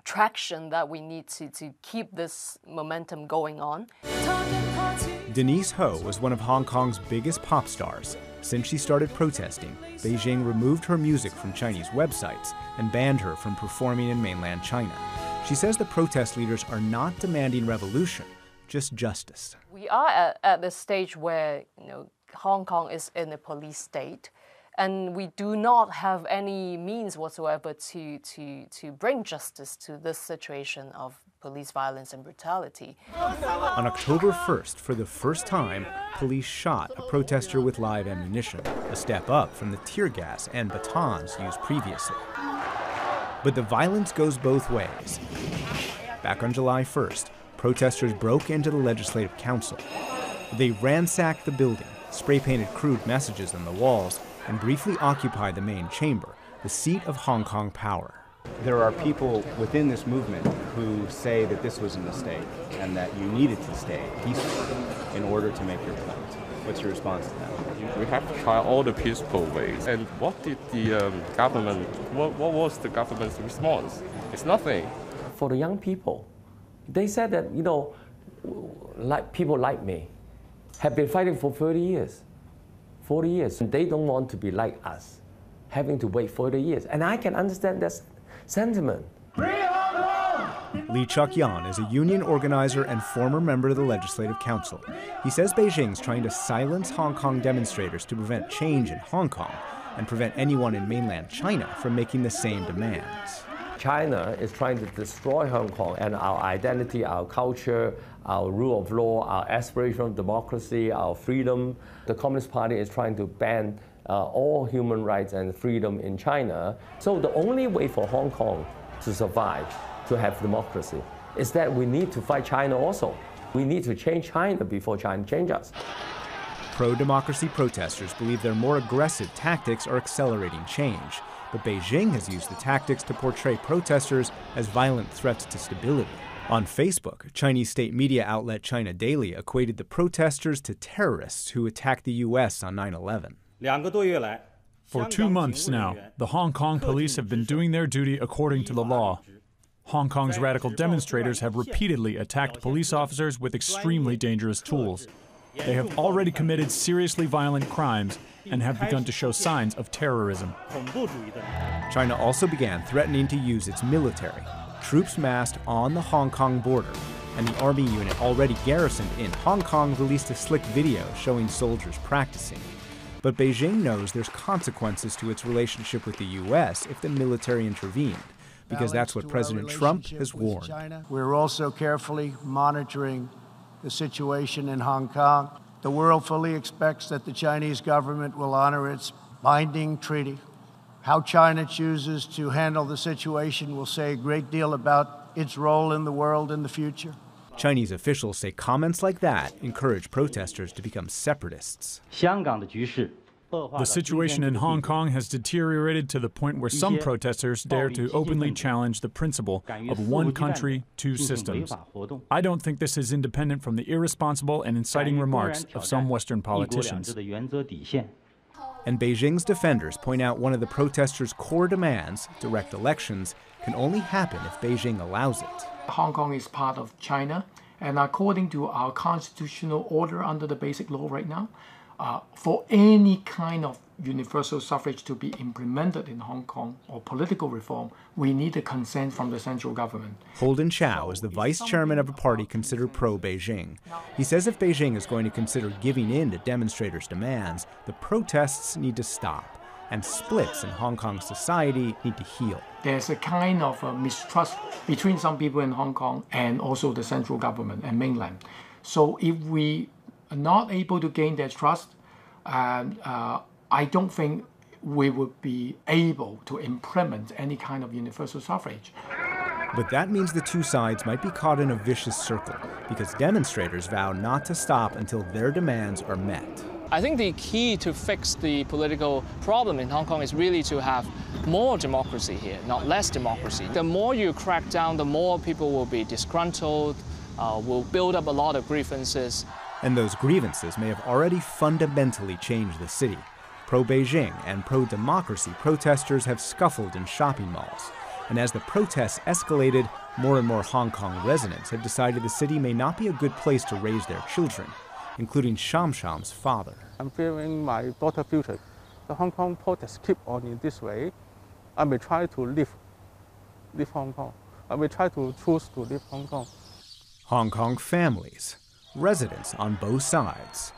traction that we need to keep this momentum going on. Denise Ho was one of Hong Kong's biggest pop stars. Since she started protesting, Beijing removed her music from Chinese websites and banned her from performing in mainland China. She says the protest leaders are not demanding revolution, just justice. We are at the stage where Hong Kong is in a police state, and we do not have any means whatsoever to bring justice to this situation of police violence and brutality. On October 1st, for the first time, police shot a protester with live ammunition, a step up from the tear gas and batons used previously. But the violence goes both ways. Back on July 1st, protesters broke into the Legislative Council. They ransacked the building, spray-painted crude messages on the walls, and briefly occupied the main chamber, the seat of Hong Kong power. There are people within this movement who say that this was a mistake and that you needed to stay peaceful in order to make your point. What's your response to that? We have to try all the peaceful ways. And what did the government, what was the government's response? It's nothing. For the young people, they said that, like people like me have been fighting for 30 years, 40 years, and they don't want to be like us, having to wait 40 years. And I can understand that sentiment. Lee Chuk-yan is a union organizer and former member of the Legislative Council. He says Beijing's trying to silence Hong Kong demonstrators to prevent change in Hong Kong and prevent anyone in mainland China from making the same demands. China is trying to destroy Hong Kong and our identity, our culture, our rule of law, our aspiration of democracy, our freedom. The Communist Party is trying to ban all human rights and freedom in China. So the only way for Hong Kong to survive, to have democracy, is that we need to fight China also. We need to change China before China changes us. Pro-democracy protesters believe their more aggressive tactics are accelerating change, but Beijing has used the tactics to portray protesters as violent threats to stability. On Facebook, Chinese state media outlet China Daily equated the protesters to terrorists who attacked the U.S. on 9/11. For 2 months now, the Hong Kong police have been doing their duty according to the law. Hong Kong's radical demonstrators have repeatedly attacked police officers with extremely dangerous tools. They have already committed seriously violent crimes and have begun to show signs of terrorism. China also began threatening to use its military. Troops massed on the Hong Kong border, and the army unit already garrisoned in Hong Kong released a slick video showing soldiers practicing. But Beijing knows there's consequences to its relationship with the U.S. if the military intervened, because that's what President Trump has warned. We're also carefully monitoring the situation in Hong Kong. The world fully expects that the Chinese government will honor its binding treaty. How China chooses to handle the situation will say a great deal about its role in the world in the future. Chinese officials say comments like that encourage protesters to become separatists. The situation in Hong Kong has deteriorated to the point where some protesters dare to openly challenge the principle of one country, two systems. I don't think this is independent from the irresponsible and inciting remarks of some Western politicians. And Beijing's defenders point out one of the protesters' core demands, direct elections, can only happen if Beijing allows it. Hong Kong is part of China, and according to our constitutional order under the Basic Law right now, for any kind of universal suffrage to be implemented in Hong Kong or political reform, we need a consent from the central government. Holden Chow is the vice chairman of a party considered pro-Beijing. He says if Beijing is going to consider giving in to demonstrators' demands, the protests need to stop, and splits in Hong Kong society need to heal. There's a kind of a mistrust between some people in Hong Kong and also the central government and mainland. So if we are not able to gain their trust, I don't think we would be able to implement any kind of universal suffrage. But that means the two sides might be caught in a vicious circle, because demonstrators vow not to stop until their demands are met. I think the key to fix the political problem in Hong Kong is really to have more democracy here, not less democracy. The more you crack down, the more people will be disgruntled, will build up a lot of grievances. And those grievances may have already fundamentally changed the city. Pro-Beijing and pro-democracy protesters have scuffled in shopping malls. And as the protests escalated, more and more Hong Kong residents have decided the city may not be a good place to raise their children, including Sham Sham's father. I'm fearing my daughter's future. The Hong Kong protests keep on in this way. I may try to leave Hong Kong. I may try to choose to leave Hong Kong. Hong Kong families, residents on both sides,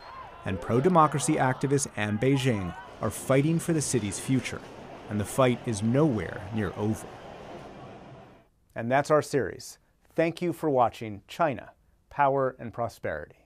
and pro-democracy activists and Beijing are fighting for the city's future, and the fight is nowhere near over. And that's our series. Thank you for watching China, Power and Prosperity.